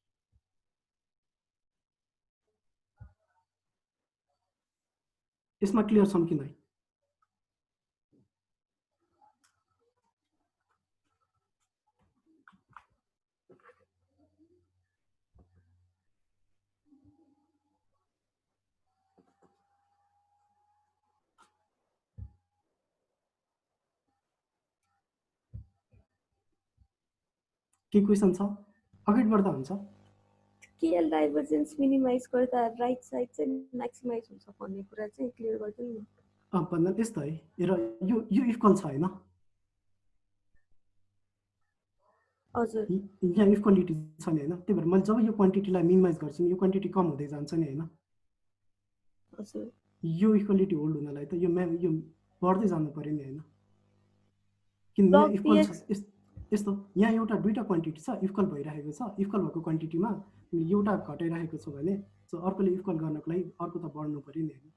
यसमा क्लियर छौँ कि नै? के क्वेसन छ? अगाडि बढ्दा हुन्छ। केएल डाइभर्जेन्स मिनिमाइज गर्दा राइट साइड चाहिँ म्याक्सिमाइज हुन्छ भन्ने कुरा चाहिँ क्लियर गरिदिनु न। भन्दा त्यस्तो है, र यो इक्वल छ होइन? हजुर यहाँ इक्वालिटी छ नि होइन? त्यही भएर मैले जब यो क्वान्टिटीलाई मिनिमाइज गर्छु यो क्वान्टिटी कम हुँदै जान्छ नि होइन? हजुर यो इक्वालिटी होल्ड हुनलाई त यो बढ्दै जानु पर्यो नि होइन? किनभने यहाँ इक्वल छ यस्तो, यहाँ एउटा दुईटा क्वान्टिटी छ इक्वल भइरहेको छ, इक्वल भएको क्वान्टिटीमा एउटा घटाइरहेको छ भने सो अर्कोले इक्वल गर्नको लागि अर्को त बढ्नु पर्यो नि होइन?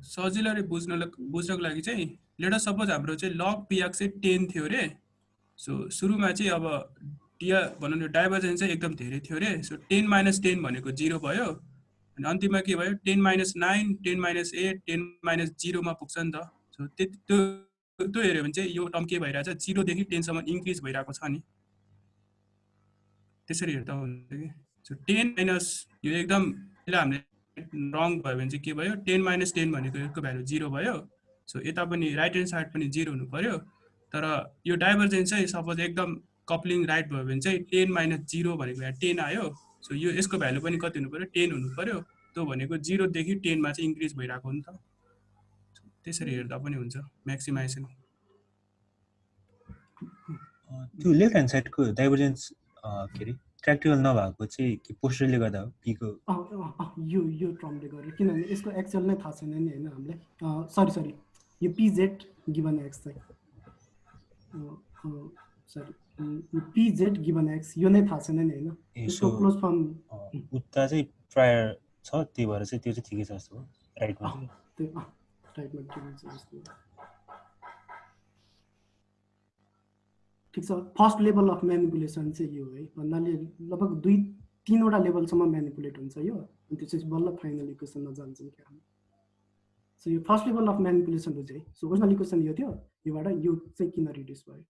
सजिलै बुझ्नको लागि चाहिँ लेट अस सपोज हाम्रो चाहिँ लग पिआक चाहिँ 10 थियो रे। सो सुरुमा चाहिँ अब भनौँ न डाइभर्जेन्स चाहिँ एकदम धेरै थियो रे। सो 10 - 10 भनेको 0 भयो अनि अन्तिममा के भयो 10 - 9 10 - 8 10 - 0 मा पुग्छ नि त। सो त्यो हेऱ्यो भने चाहिँ यो टर्म के भइरहेछ 0 देखि 10 सम्म इन्क्रिज भइरहेको छ नि, त्यसरी हेर्दा हुन्छ कि। सो 10 यो एकदम पहिला हामीले रङ भयो भने चाहिँ के भयो 10 - 10 भनेको यसको भ्यालु 0 भयो। सो यता पनि राइट ह्यान्ड साइड पनि 0 हुनु पर्यो। तर यो डाइभर्जेन्स चाहिँ सपोज एकदम कप्लिङ राइट भयो भने चाहिँ 10 - 0 भनेको यहाँ 10 आयो। सो यो यसको भ्यालु पनि कति हुनु पर्यो 10 हुनु पर्यो। त्यो भनेको 0 देखि 10 मा चाहिँ इन्क्रिज भइरहेको हो नि त। त्यसरी हेर्दा पनि हुन्छ म्याक्सिमाइजेसन। त्यो लेफ्ट ह्यान्ड साइडको डाइभर्जेन्स के अरे ट्र्याक्टिकल नभएको चाहिँ के पोस्टरले गर्दा हो पीको? यो टर्मले गर्यो किनभने यसको एक्चुअल नै थाहा छैन नि होइन हामीलाई। सरी यो पिजेड गिभन एक्स चाहिँ सरी यो पिजेड गिभन एक्स यो नै थाहा छैन नि होइन? यसको क्लोज फर्म उता चाहिँ प्रायर छ, त्यही भएर चाहिँ त्यो चाहिँ ठिकै छ जस्तो हो राइटमा चाहिँ। त्यो राइटमा ठिकै छ जस्तो। ठिक छ, फर्स्ट लेभल अफ म्यानिपुलेसन चाहिँ यो है भन्नाले लगभग 2-3वटा लेभलसम्म म्यानिपुलेट हुन्छ यो अनि त्यसपछि बल्ल फाइनल इक्वेसनमा जान्छौँ क्या हामी। सो यो फर्स्ट लेभल अफ म्यानिपुलेसन बुझ्यो है। सो ओरिजिनल इक्वेसन यो थियो, योबाट यो चाहिँ किन रिड्युस भयो।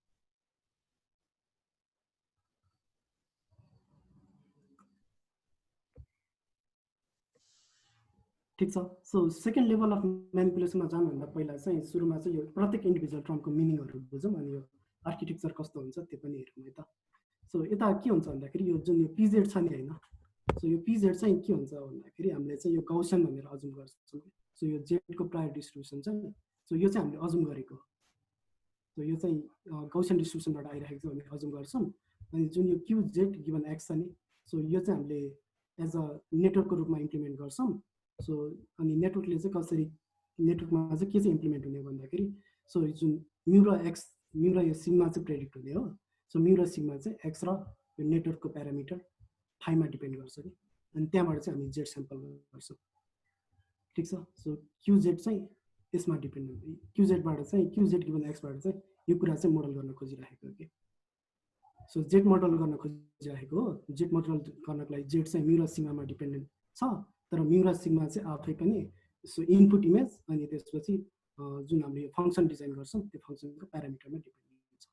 ठिक छ। सो सेकेन्ड लेभल अफ म्यानिपुलेसनमा जानुभन्दा पहिला चाहिँ सुरुमा चाहिँ यो प्रत्येक इन्डिभिजुअल टर्मको मिनिङहरू बुझौँ अनि यो आर्किटेक्चर कस्तो हुन्छ त्यो पनि हेरौँ है त। सो यता के हुन्छ भन्दाखेरि यो जुन यो पिजेड छ नि होइन, सो यो पिजेड चाहिँ के हुन्छ भन्दाखेरि हामीले चाहिँ यो गौसियन भनेर अजुम गर्छौँ। सो यो जेडको प्रायर डिस्ट्रिब्युसन चाहिँ सो यो चाहिँ हामीले अजुम गरेको, सो यो चाहिँ गौसियन डिस्ट्रिब्युसनबाट आइरहेको छ भनेर अजुम गर्छौँ। अनि जुन यो क्यु जेड गिभन एक्स छ नि, सो यो चाहिँ हामीले एज अ नेटवर्कको रूपमा इम्प्लिमेन्ट गर्छौँ। सो अनि नेटवर्कले चाहिँ कसरी नेटवर्कमा चाहिँ के चाहिँ इम्प्लिमेन्ट हुने भन्दाखेरि सो जुन म्यु र एक्स, म्यु र यो सिग्मा चाहिँ प्रेडिक्ट हुने हो। सो म्यु र सिग्मा चाहिँ एक्स र यो नेटवर्कको प्यारामिटर फाइमा डिपेन्ड गर्छ कि, अनि त्यहाँबाट चाहिँ हामी जेड स्याम्पल गर्छौँ। ठिक छ। सो क्युजेड चाहिँ यसमा डिपेन्ड हुन्छ, क्युजेडबाट चाहिँ क्युजेड गिभन एक्सबाट चाहिँ यो कुरा चाहिँ मोडल गर्न खोजिरहेको कि। सो जेड मोडल गर्न खोजिरहेको हो। जेड मोडल गर्नको लागि जेड चाहिँ म्यु र सिग्मामा डिपेन्डेन्ट छ, तर म्यु र सिग्मा चाहिँ आफै पनि सो इनपुट इमेज अनि त्यसपछि जुन हामीले यो फङ्सन डिजाइन गर्छौँ त्यो फङ्सनको प्यारामिटरमा डिपेन्ड हुन्छ।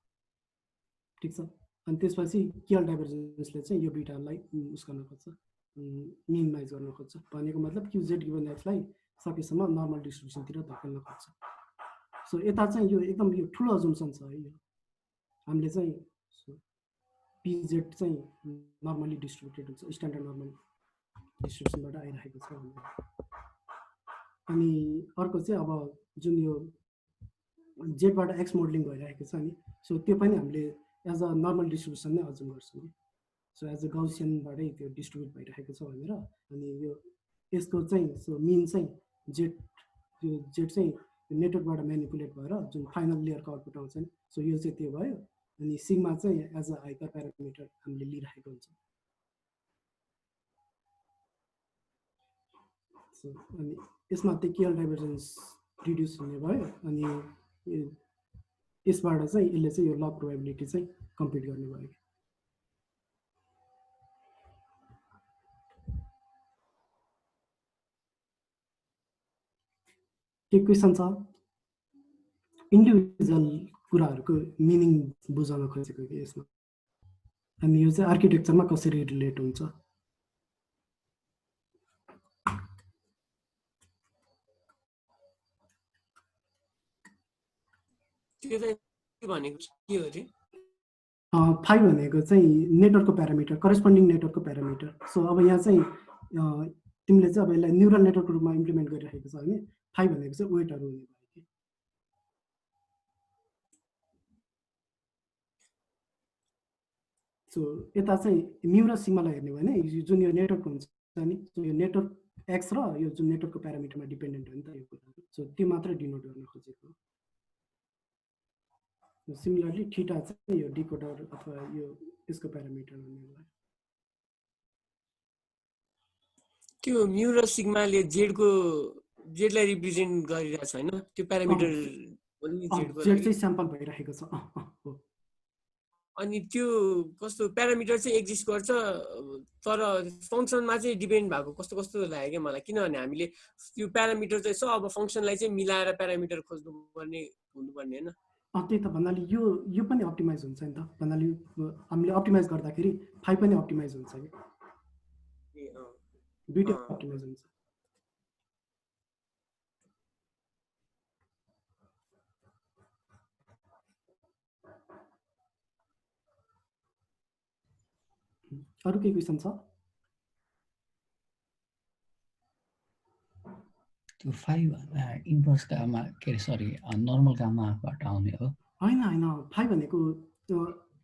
ठिक छ। अनि त्यसपछि केएल डाइभर्जेन्सले चाहिँ यो दुईटालाई उस गर्न खोज्छ, मिनिमाइज गर्न खोज्छ। भनेको मतलब क्युजेड गिभन एक्सलाई सकेसम्म नर्मल डिस्ट्रिब्युसनतिर धकेल्न खोज्छ। सो यता चाहिँ यो एकदम यो ठुलो अजम्सन छ है। यो हामीले चाहिँ पिजेड चाहिँ नर्मली डिस्ट्रिब्युटेड हुन्छ, स्ट्यान्डर्ड नर्मल डिस्ट्रिब्युसनबाट आइरहेको छ। अनि अर्को चाहिँ अब जुन यो जेडबाट एक्स मोडलिङ भइरहेको छ नि, सो त्यो पनि हामीले एज अ नर्मल डिस्ट्रिब्युसन नै अजुम गर्छौँ कि। सो एज अ गाउसियनबाटै त्यो डिस्ट्रिब्युट भइरहेको छ भनेर। अनि यो यसको चाहिँ सो मिन चाहिँ जेड त्यो जेड चाहिँ नेटवर्कबाट म्यानिपुलेट भएर जुन फाइनल लेयरको आउटपुट आउँछ नि सो यो चाहिँ त्यो भयो अनि सिग्मा चाहिँ एज अ हाइपर प्यारामिटर हामीले लिइराखेको हुन्छ सो अनि यसमा त्यो केएल डाइभर्जेन्स रिड्युस हुने भयो अनि यसबाट चाहिँ यसले चाहिँ यो लग प्रोबेबिलिटी चाहिँ कम्प्युट गर्ने भयो के क्वेसन छ इन्डिभिजुअल कुराहरूको मिनिङ बुझाउन खोजेको कि यसमा अनि यो चाहिँ आर्किटेक्चरमा कसरी रिलेट हुन्छ त्यो चाहिँ भनेको के हो रे फाइ भनेको चाहिँ नेटवर्कको प्यारामिटर करेस्पोन्डिङ नेटवर्कको प्यारामिटर सो अब यहाँ चाहिँ तिमीले चाहिँ अब यसलाई न्युरल नेटवर्कको रूपमा इम्प्लिमेन्ट गरिरहेको छ भने फाइ भनेको चाहिँ वेटहरू हुने भयो कि सो यता चाहिँ म्यु र सिग्मालाई हेर्ने भने जुन यो नेटवर्क हुन्छ नि यो नेटवर्क एक्स र यो जुन नेटवर्कको प्यारामिटरमा डिपेन्डेन्ट हो नि त यो कुरा सो त्यो मात्र डिनोट गर्न खोजेको सिमिलरली थीटा चाहिँ यो डिकोडर अथवा यो यसको प्यारामिटर हुने भयो त्यो म्यु र सिग्माले जेडलाई रिप्रेजेन्ट गरिरहेछ हैन त्यो प्यारामिटर पनि जेडको जेड चाहिँ स्याम्पल भइरहेको छ हो अनि त्यो कस्तो प्यारामिटर चाहिँ एक्जिस्ट गर्छ तर फंक्सनमा चाहिँ डिपेन्ड भएको कस्तो कस्तो लाग्यो के मलाई किनभने हामीले त्यो प्यारामिटर चाहिँ छ अब फंक्सनलाई चाहिँ मिलाएर प्यारामिटर खोज्नु पर्ने हुनुपर्ने हैन त्यही त भन्नाले यो पनि अप्टिमाइज हुन्छ नि त भन्नाले हामीले अप्टिमाइज गर्दाखेरि फाइ पनि अप्टिमाइज हुन्छ कि दुईटै अप्टिमाइज हुन्छ अरु के क्वेशन छ त्यो 5 इन्भर्स काममा के सरी नर्मल काममा आउने हो हैन 5 भनेको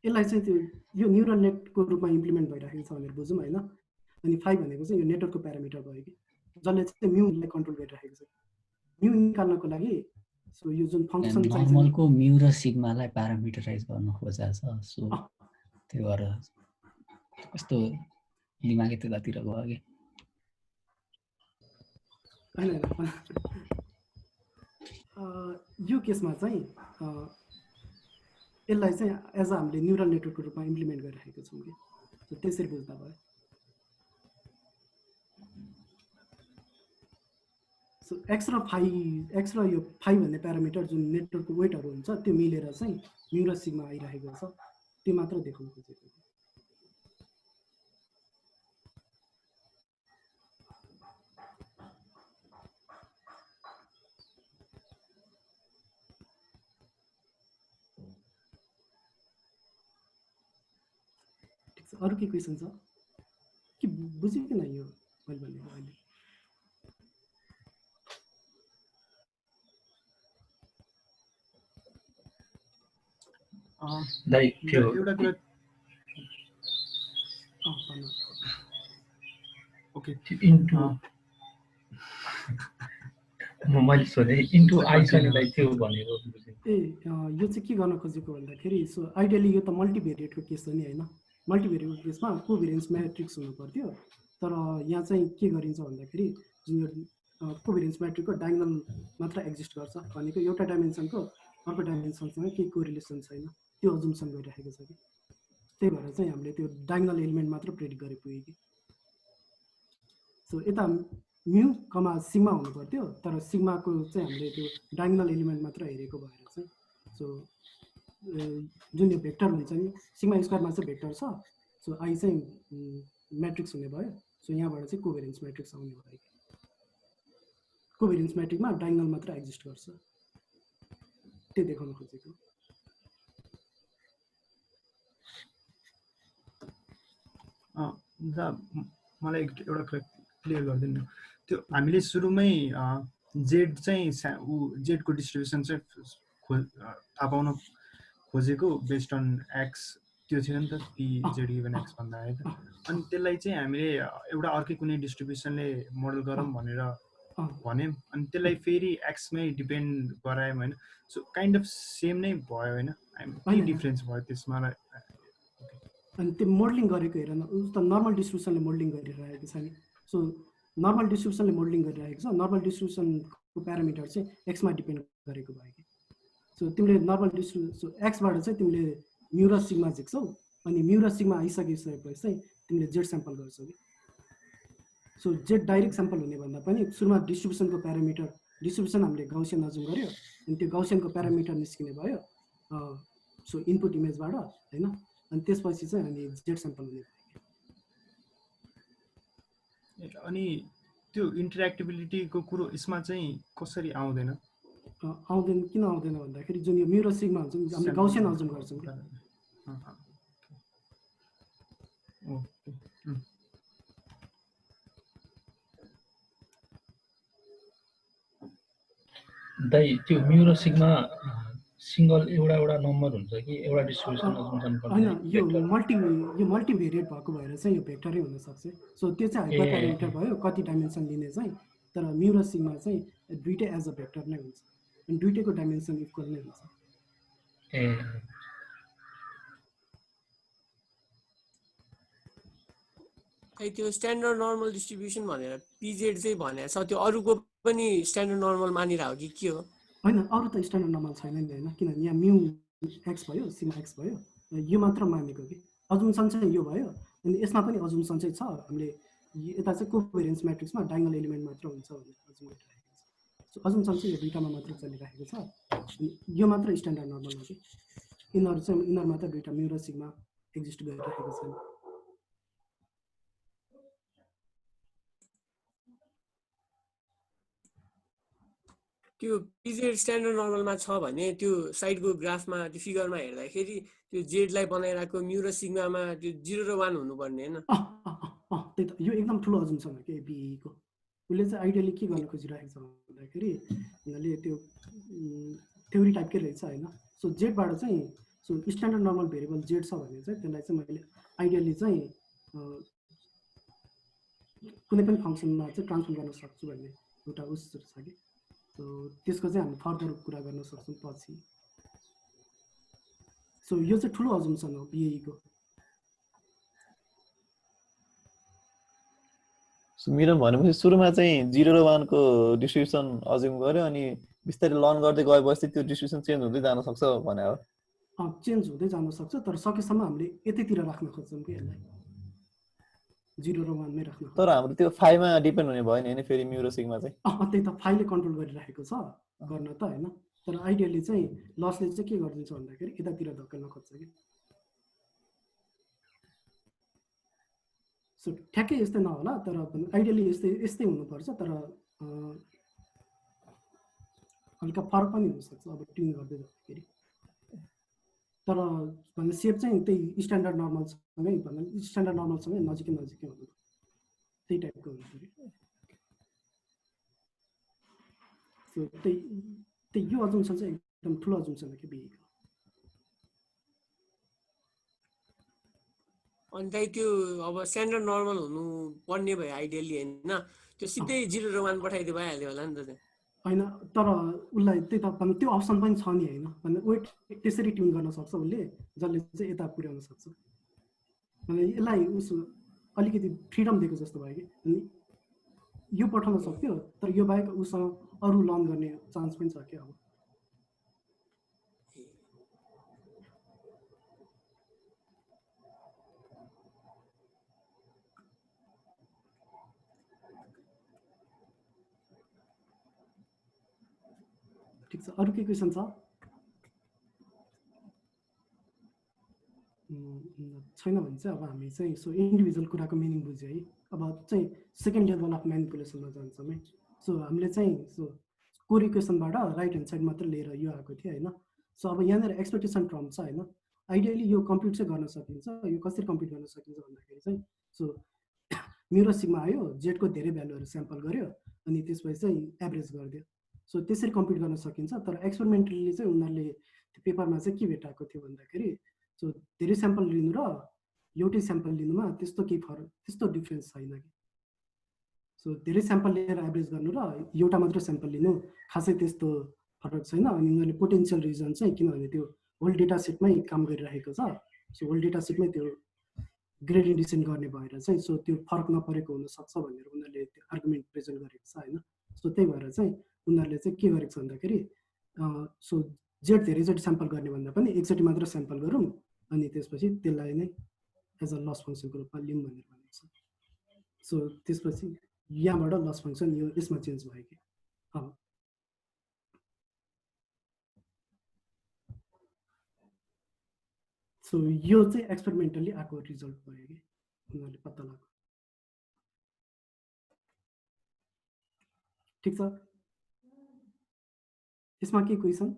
यसलाई चाहिँ त्यो यो न्युरल नेटको रूपमा इम्प्लिमेन्ट भइरहेको छ भनेर बुझौँ हैन अनि 5 भनेको चाहिँ यो नेटवर्कको प्यारामिटर भयो कि जसले चाहिँ म्युलाई कन्ट्रोल गरिरहेको छ म्यु निकाल्नको लागि सो यो जुन फंक्सन चाहिँ नर्मलको म्यु र सिग्मालाई प्यारामिटराइज गर्न खोजेको छ सो त्यो भएर कस्तो दिमागै त्यतातिर गयो कि यो केसमा चाहिँ यसलाई चाहिँ एज हामीले न्युरल नेटवर्कको रूपमा इम्प्लिमेन्ट गरिरहेको छौँ कि त्यसरी बुझ्दा भयो सो एक्स र यो फाइ भन्ने प्यारामिटर जुन नेटवर्कको वेटहरू हुन्छ त्यो मिलेर चाहिँ म्यु र सिग्मा आइरहेको छ त्यो मात्र देखाउन खोजेको अरु के क्वेशन छ कि बुझ्यो कि यो मैले भनेको अहिले एउटा कुरा ओके इन्टु मैले सोधे इन्टु आइसोलेटलाई त्यो भनेको यो चाहिँ के गर्न खोजेको भन्दाखेरि सो आइडियली यो त मल्टिभेरिएटको केस हो नि हैन मल्टिभेरिएटको केसमा कोभेरियन्स म्याट्रिक्स हुनु पर्थ्यो तर यहाँ चाहिँ के गरिन्छ भन्दाखेरि जुन यो कोभेरियन्स म्याट्रिक्सको डायगोनल मात्र एक्जिस्ट गर्छ भनेको एउटा डाइमेन्सनको अर्को डाइमेन्सनसँग केही कोरिलेसन छैन त्यो अजुम्सन गरिरहेको छ कि त्यही भएर चाहिँ हामीले त्यो डायगोनल एलिमेन्ट मात्र प्रेडिक्ट गरे पुग्यो कि सो यता म्यु कमा सिग्मा हुनु पर्थ्यो तर सिग्माको चाहिँ हामीले त्यो डायगोनल एलिमेन्ट मात्र हेरेको भएर चाहिँ सो जुन यो भेक्टर हुन्छ नि सिग्मा स्क्वायरमा चाहिँ भेक्टर छ सो आई चाहिँ म्याट्रिक्स हुने भयो सो यहाँबाट चाहिँ कोभेरियन्स म्याट्रिक्स आउने भयो कोभेरियन्स म्याट्रिक्समा डायगोनल मात्र एक्जिस्ट गर्छ त्यो देखाउन खोजेको मलाई एउटा क्लियर गरिदिनु त्यो हामीले सुरुमै जेड चाहिँ जेडको डिस्ट्रिब्युसन चाहिँ थाहा पाउन खोजेको बेस्ड अन एक्स त्यो थियो नि त पी जेड गिभन एक्स भन्दा है त अनि त्यसलाई चाहिँ हामीले एउटा अर्कै कुनै डिस्ट्रिब्युसनले मोडल गरौँ भनेर भने अनि त्यसलाई फेरि एक्समै डिपेन्ड गरायौँ होइन सो काइन्ड अफ सेम नै भयो होइन के डिफ्रेन्स भयो त्यसमा अनि त्यो मोडलिङ गरेको हेर न उस त नर्मल डिस्ट्रिब्युसनले मोडलिङ गरिरहेको छ नि सो नर्मल डिस्ट्रिब्युसनले मोडलिङ गरिरहेको छ नर्मल डिस्ट्रिब्युसनको प्यारामिटर चाहिँ एक्समा डिपेन्ड गरेको भयो कि सो तिमीले नर्मल डिस्ट्रिब्युसन एक्सबाट चाहिँ तिमीले म्यु र सिग्मा झिक्छौ अनि म्यु र सिग्मा आइसकेपछि चाहिँ तिमीले जेड स्याम्पल गर्छौ कि सो जेड डाइरेक्ट स्याम्पल हुने भन्दा पनि सुरुमा डिस्ट्रिब्युसनको प्यारामिटर डिस्ट्रिब्युसन हामीले गाउसियन अजुम गर्यो अनि त्यो गाउसियनको प्यारामिटर निस्किने भयो सो इनपुट इमेजबाट होइन अनि त्यसपछि चाहिँ अनि जेड स्याम्पल हुने भयो अनि त्यो इन्टरेक्टिभिटीको कुरो यसमा चाहिँ कसरी आउँदैन किन आउँदैन भन्दाखेरि जुन यो म्यु र सिग्मा हुन्छ हामीले गाउसियन अजुम गर्छौँ दाइ त्यो म्यु र सिग्मा सिंगल एउटा नम्बर हुन्छ कि एउटा डिस्ट्रिब्युसन अजुम्सन पर्छ हैन यो मल्टिभेरिएट भएको भएर चाहिँ यो भेक्टरै हुन सक्छ सो त्यो चाहिँ हाइपर प्यारामिटर भयो कति डाइमेन्सन लिने चाहिँ तर म्यु र सिग्मा चाहिँ दुईटै एज अ भेक्टर नै हुन्छ अनि दुईटैको डाइमेन्सन इक्वल नै हुन्छ त्यो स्ट्यान्डर्ड नर्मल डिस्ट्रिब्युसन भनेर पिजेड चाहिँ भनेको छ त्यो अरूको पनि स्ट्यान्डर्ड नर्मल मानिरहेको कि के हो हैन अरु त स्ट्यान्डर्ड नर्मल छैन नि हैन किनभने यहाँ म्यु एक्स भयो सिग्मा एक्स भयो यो मात्र मानेको कि अजुम्सन चाहिँ यो भयो अनि यसमा पनि अजुम्सन चाहिँ छ हामीले यता चाहिँ कोभेरियन्स म्याट्रिक्समा डायगोनल एलिमेन्ट मात्र हुन्छ भनेर अजुम गरिरहेको छ सो अजुम्सन चाहिँ यो दुईटामा मात्र चलिरहेको छ अनि यो मात्र स्ट्यान्डर्ड नर्मल हो कि यिनीहरुमा त दुईटा म्यु र सिग्मा एक्जिस्ट गरिरहेको छ त्यो पिजेड स्ट्यान्डर्ड नर्मलमा छ भने त्यो साइडको ग्राफमा त्यो फिगरमा हेर्दाखेरि त्यो जेडलाई बनाइरहेको म्यु र सिग्मामा त्यो 0 र 1 हुनुपर्ने हैन त्यही त यो एकदम ठुलो अजुम्सन हो के बीई को उले चाहिँ आइडियली के गर्न खोजिरहेको छ भन्दाखेरि उनीहरुले त्यो थ्योरी टाइपकै रहेछ हैन सो जेडबाट चाहिँ so standard normal variable Z छ भने चाहिँ त्यसलाई चाहिँ मैले आइडियली चाहिँ कुनै पनि फंक्सनमा चाहिँ ट्रान्सफर्म गर्न सक्छु भन्ने एउटा उस छ कि सो त्यसको चाहिँ हामी फर्दर कुरा गर्न सक्छौं पछि सो यो चाहिँ ठुलो अजुम्सन हो बीई को सो मेरो भनेपछि सुरुमा चाहिँ 0 र 1 को डिस्ट्रिब्युसन अज्युम गर्यो अनि बिस्तारै लर्न गर्दै गएपछि त्यो डिस्ट्रिब्युसन चेन्ज हुँदै जान सक्छ भने हो चेन्ज हुँदै जान सक्छ तर सकेसम्म हामीले यतितिर राख्न खोज्छौं कि यसलाई 0 र 1 मै राख्न तर हाम्रो त्यो फाइमा डिपेन्ड हुने भयो नि हैन फेरि म्यु र सिग्मा चाहिँ त्यही त फाइलले कन्ट्रोल गरिरहेको छ गर्न त हैन तर आइडियली चाहिँ लसले चाहिँ के गर्दिन्छ भन्दाखेरि यतातिर धकेल्न खोज्छ कि सो ठ्याक्कै यस्तै नहोला तर आइडियली यस्तै हुनुपर्छ तर हल्का फरक पनि हुन सक्छ अब ट्युन गर्दै जाँदाखेरि तर भन्ने शेप चाहिँ त्यही स्ट्यान्डर्ड नर्मलसँगै भन्दा स्ट्यान्डर्ड नर्मलसँगै नजिकै हुनु त्यही टाइपको हुन्छ सो त्यही यो अजुम्सन चाहिँ एकदम ठुलो अजुम्सन हो कि बीई अनि चाहिँ त्यो अब स्ट्यान्डर्ड नर्मल हुनु पर्ने भयो आइडियली हैन त्यो सिधै 0 र 1 पठाइदिए भइहाल्यो होला नि त हैन तर उलाई त्यही त भन्ने त्यो अप्सन पनि छ नि हैन भन्ने वेट त्यसरी ट्युन गर्न सक्छ उले जसले चाहिँ यता पुर्याउन सक्छ भने यसलाई उस अलिकति फ्रीडम दिएको जस्तो भयो कि अनि यो पठाउन सक्थ्यो तर यो बाहेक उसँग अरु लर्न गर्ने चान्स पनि छ के अब ठीक छ अरु के क्वेशन छ छैन भने चाहिँ अब हामी चाहिँ सो इन्डिभिजुअल कुराको मिनिङ बुझ्यो है अब चाहिँ सेकेन्ड लेभल अफ म्यानिपुलेसनमा जान्छौँ है सो हामीले चाहिँ सो कोर इक्वेसनबाट राइट ह्यान्ड साइड मात्र लिएर यो आएको थियो हैन सो अब यहाँनिर एक्सपेक्टेसन टर्म छ हैन आइडियली यो कम्प्युट चाहिँ गर्न सकिन्छ यो कसरी कम्प्युट गर्न सकिन्छ भन्दाखेरि चाहिँ सो म्यु र सिग्मा आयो जेड को धेरै भ्यालुहरु स्याम्पल गर्यो अनि त्यसपछि चाहिँ एभरेज गर्दियो सो त्यसरी कम्प्युट गर्न सकिन्छ तर एक्सपेरिमेन्टली चाहिँ उनीहरुले त्यो पेपरमा चाहिँ के भेटाएको थियो भन्दाखेरि सो धेरै स्याम्पल लिनु र एउटै स्याम्पल लिनुमा त्यस्तो केही फरक त्यस्तो डिफरेन्स छैन कि सो धेरै स्याम्पल लिएर एभरेज गर्नु र एउटा मात्र स्याम्पल लिनु खासै त्यस्तो फरक छैन। अनि उनीहरूले पोटेन्सियल रिजन चाहिँ किनभने त्यो होल डेटा सेटमै काम गरिरहेको छ, सो होल डेटा सेटमै त्यो ग्रेडियन्ट डिसेन्ट गर्ने भएर चाहिँ सो त्यो फरक नपरेको हुनसक्छ भनेर उनीहरूले त्यो आर्गुमेन्ट प्रेजेन्ट गरेको छ होइन। सो त्यही भएर चाहिँ उनीहरूले चाहिँ के गरेको छ भन्दाखेरि सो जेड धेरैचोटि स्याम्पल गर्ने भन्दा पनि एकचोटि मात्र स्याम्पल गरौँ अनि त्यसपछि त्यसलाई नै एज अ लस फङ्सनको रूपमा लिउँ भनेर भनेको छ। सो त्यसपछि यहाँबाट लस फङ्सन यो यसमा चेन्ज भयो कि सो यो चाहिँ एक्सपेरिमेन्टली आएको रिजल्ट भयो कि उनीहरूले पत्ता लगाएको। ठिक छ, यसमा के क्वेसन?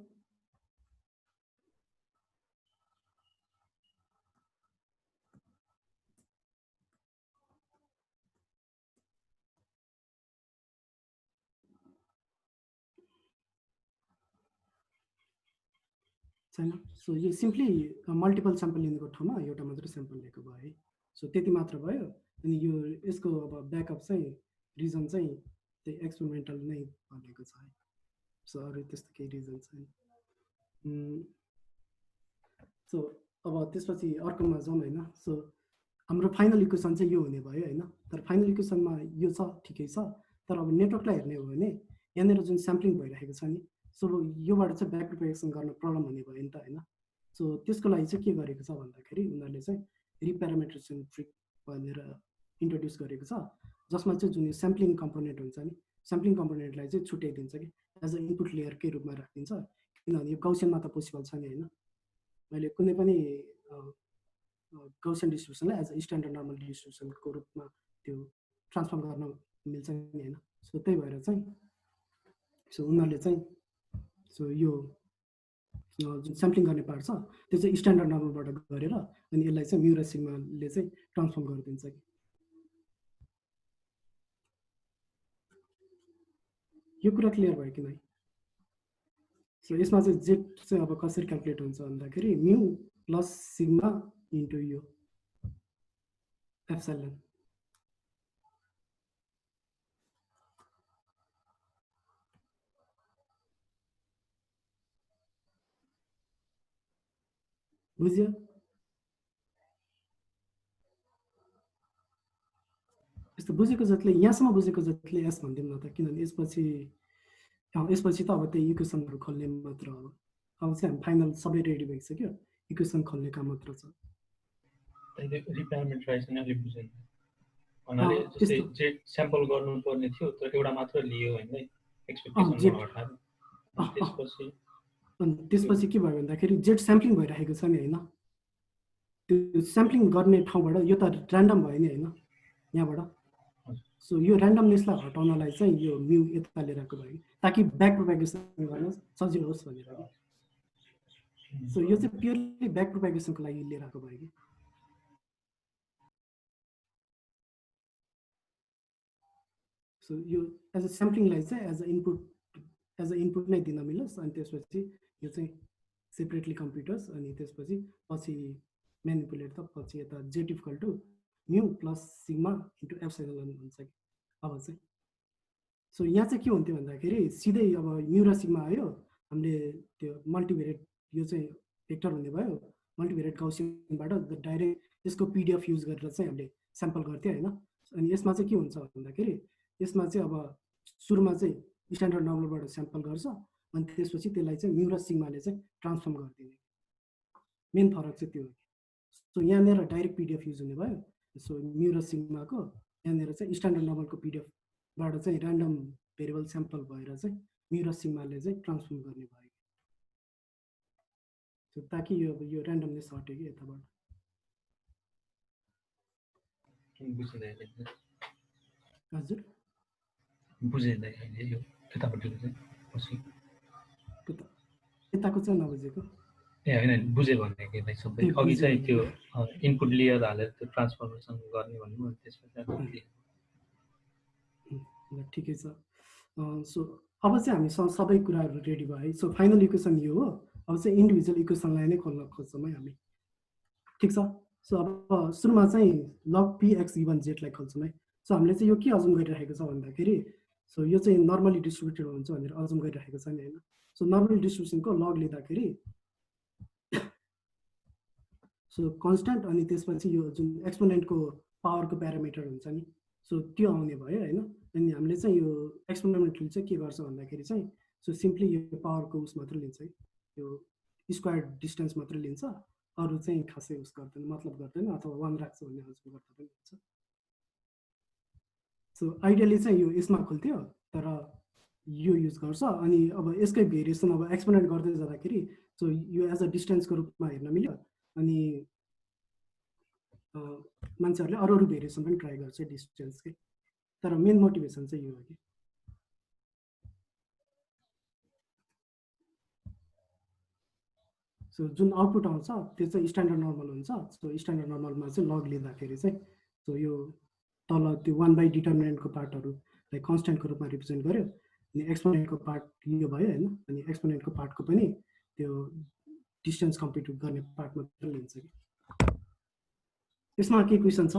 छैन। सो यो सिम्पली मल्टिपल स्याम्पल लिनुको ठाउँमा एउटा मात्र स्याम्पल लिएको भयो है। सो त्यति मात्र भयो। अनि यो यसको अब ब्याकअप चाहिँ रिजन चाहिँ त्यही एक्सपेरिमेन्टल नै भनेको छ है। सो अरू त्यस्तो केही रिजन छैन। सो अब त्यसपछि अर्कोमा जाउँ होइन। सो हाम्रो फाइनल इक्वेसन चाहिँ यो हुने भयो होइन। तर फाइनल इक्वेसनमा यो छ ठिकै छ, तर अब नेटवर्कलाई हेर्ने हो भने यहाँनिर जुन स्याम्पलिङ भइरहेको छ नि, सो योबाट चाहिँ ब्याक प्रोपेगेसन गर्न प्रब्लम हुने भयो नि त होइन। सो त्यसको लागि चाहिँ के गरेको छ भन्दाखेरि उनीहरूले चाहिँ रिप्यारामेट्रेसन ट्रिक भनेर इन्ट्रोड्युस गरेको छ, जसमा चाहिँ जुन स्याम्पलिङ कम्पोनेन्ट हुन्छ नि, स्याम्पलिङ कम्पोनेन्टलाई चाहिँ छुट्याइदिन्छ कि एज अ इनपुट लेयरकै रूपमा राखिदिन्छ। किनभने यो गौसियनमा त पोसिबल छ नि होइन। मैले कुनै पनि गौसियन डिस्ट्रिब्युसनलाई एज अ स्ट्यान्डर्ड नर्मल डिस्ट्रिब्युसनको रूपमा त्यो ट्रान्सफर्म गर्न मिल्छ नि होइन। सो त्यही भएर चाहिँ सो उनीहरूले चाहिँ सो यो जुन स्याम्पलिङ गर्ने पार्ट छ त्यो चाहिँ स्ट्यान्डर्ड नर्मलबाट गरेर अनि यसलाई चाहिँ म्यु र सिग्माले चाहिँ ट्रान्सफर्म गरिदिन्छ कि। यो कुरा क्लियर भयो कि नै? सो यसमा चाहिँ जेड चाहिँ अब कसरी क्याल्कुलेट हुन्छ भन्दाखेरि म्यु प्लस सिग्मा इन्टु यो एप्सिलन। बुझ्यो? यस्तो बुझेको जतिले यहाँसम्म बुझेको जतिले यस भनिदिउँ न त, किनभने यसपछि त अब त्यही इक्वेसनहरू खोल्ने मात्र हो। अब चाहिँ हामी फाइनल सबै रेडी भइसक्यो, इक्वेसन खोल्ने काम मात्र छ। रिप्यारामेट्राइजेसन अलि बुझेन भन्नाले जस्तै जेड स्याम्पल गर्नुपर्ने थियो तर एउटा मात्र लियो होइन एक्सपेक्टेसन हटाएर त्यसपछि के भयो भन्दाखेरि जेड स्याम्पलिङ भइरहेको छ नि होइन। त्यो स्याम्पलिङ गर्ने ठाउँबाट यो त ऱ्यान्डम भयो नि होइन यहाँबाट। सो यो ऱ्यान्डमनेसलाई हटाउनलाई चाहिँ यो म्यु यता लिएर आएको भयो ताकि ब्याक प्रोपेगेसन गर्न सजिलो होस् भनेर। सो यो चाहिँ प्योरली ब्याक प्रोपेगेसनको लागि लिएर आएको भयो कि। सो यो एज अ स्याम्पलिङलाई चाहिँ एज अ इनपुट नै दिन मिलोस् अनि त्यसपछि यो चाहिँ सेपरेटली कम्प्युटर्स अनि त्यसपछि पछि म्यानिपुलेट त पछि यता जेड इक्वल टु म्यु प्लस सिग्मा इन्टु एप्सिलन हुन्छ कि अब चाहिँ। सो यहाँ चाहिँ के हुन्थ्यो भन्दाखेरि सिधै अब म्यु र सिग्मा आयो, हामीले त्यो मल्टिभेरिएट यो चाहिँ भेक्टर हुने भयो, मल्टिभेरिएट गौसियनबाट डाइरेक्ट यसको पिडिएफ युज गरेर चाहिँ हामीले स्याम्पल गर्थ्यो होइन। अनि यसमा चाहिँ के हुन्छ भन्दाखेरि यसमा चाहिँ अब सुरुमा चाहिँ स्ट्यान्डर्ड नर्मलबाट स्याम्पल गर्छ अनि त्यसपछि त्यसलाई चाहिँ म्यु र सिग्माले चाहिँ ट्रान्सफर्म गरिदिने। मेन फरक चाहिँ त्यो हो। सो यहाँनिर डाइरेक्ट पिडिएफ युज हुने भयो। सो म्यु र सिग्माको यहाँनिर चाहिँ स्ट्यान्डर्ड नर्मलको पिडिएफबाट चाहिँ ऱ्यान्डम भेरिएबल स्याम्पल भएर चाहिँ म्यु र सिग्माले चाहिँ ट्रान्सफर्म गर्ने भयो। सो ताकि यो ऱ्यान्डमनेस हट्यो कि यताबाट। हजुर बुझेन यो यतापट्टि चाहिँ यताको चाहिँ नबुझेको ए होइन बुझे भने कि सबै अघि चाहिँ त्यो इनपुट लेयर हालेर त्यो ट्रान्सफर्मेसन गर्ने भन्नु अनि त्यसपछि ठिकै छ। सो अब चाहिँ हामीसँग सबै कुराहरू रेडी भयो है। सो फाइनल इक्वेसन यो हो। अब चाहिँ इन्डिभिजुअल इक्वेसनलाई नै खोल्न खोज्छौँ है हामी। ठिक छ। सो अब सुरुमा चाहिँ लग पी एक्स गिभन जेडलाई खोल्छौँ है। सो हामीले चाहिँ यो के अजुम गरिरहेको छ भन्दाखेरि सो यो चाहिँ नर्मली डिस्ट्रिब्युटेड हुन्छ भनेर अजुम गरिरहेको छ नि हैन सो नर्मली डिस्ट्रिब्युसनको लग लिँदाखेरि सो कन्स्ट्यान्ट अनि त्यसपछि यो जुन एक्सपोनेन्टको पावरको प्यारामिटर हुन्छ नि सो त्यो आउने भयो हैन अनि हामीले चाहिँ यो एक्सपोनेन्टले चाहिँ के गर्छ भन्दाखेरि चाहिँ सो सिम्पली यो पावरको उस मात्र लिन्छ है यो स्क्वायर डिस्टेन्स मात्र लिन्छ अरु चाहिँ खासै उस गर्दैन मतलब गर्दैन अथवा 1 राख्छ भन्ने अजुम गर्दा पनि हुन्छ सो आइडियली चाहिँ यो यसमा खुल्थ्यो तर यो युज गर्छ अनि अब यसकै भेरिएसन अब एक्सपोनेन्ट गर्दै जाँदाखेरि सो यो एज अ डिस्टेन्सको रूपमा हेर्न मिल्यो अनि मान्छेहरूले अरू भेरिएसन पनि ट्राई गर्छ डिस्टेन्सकै तर मेन मोटिभेसन चाहिँ यो हो कि सो जुन आउटपुट आउँछ त्यो चाहिँ स्ट्यान्डर्ड नर्मल हुन्छ सो स्ट्यान्डर्ड नर्मलमा चाहिँ लग लिँदाखेरि चाहिँ सो यो तल त्यो 1/डिटर्मिनेन्टको पार्टहरूलाई कन्स्ट्यान्टको रूपमा रिप्रेजेन्ट गर्यो अनि एक्सपोनेन्टको पार्ट यो भयो हैन अनि एक्सपोनेन्टको पार्टको पनि त्यो डिस्टेन्स कम्प्युट गर्ने पार्ट मात्र लिन्छ कि यसमा के क्वेशन छ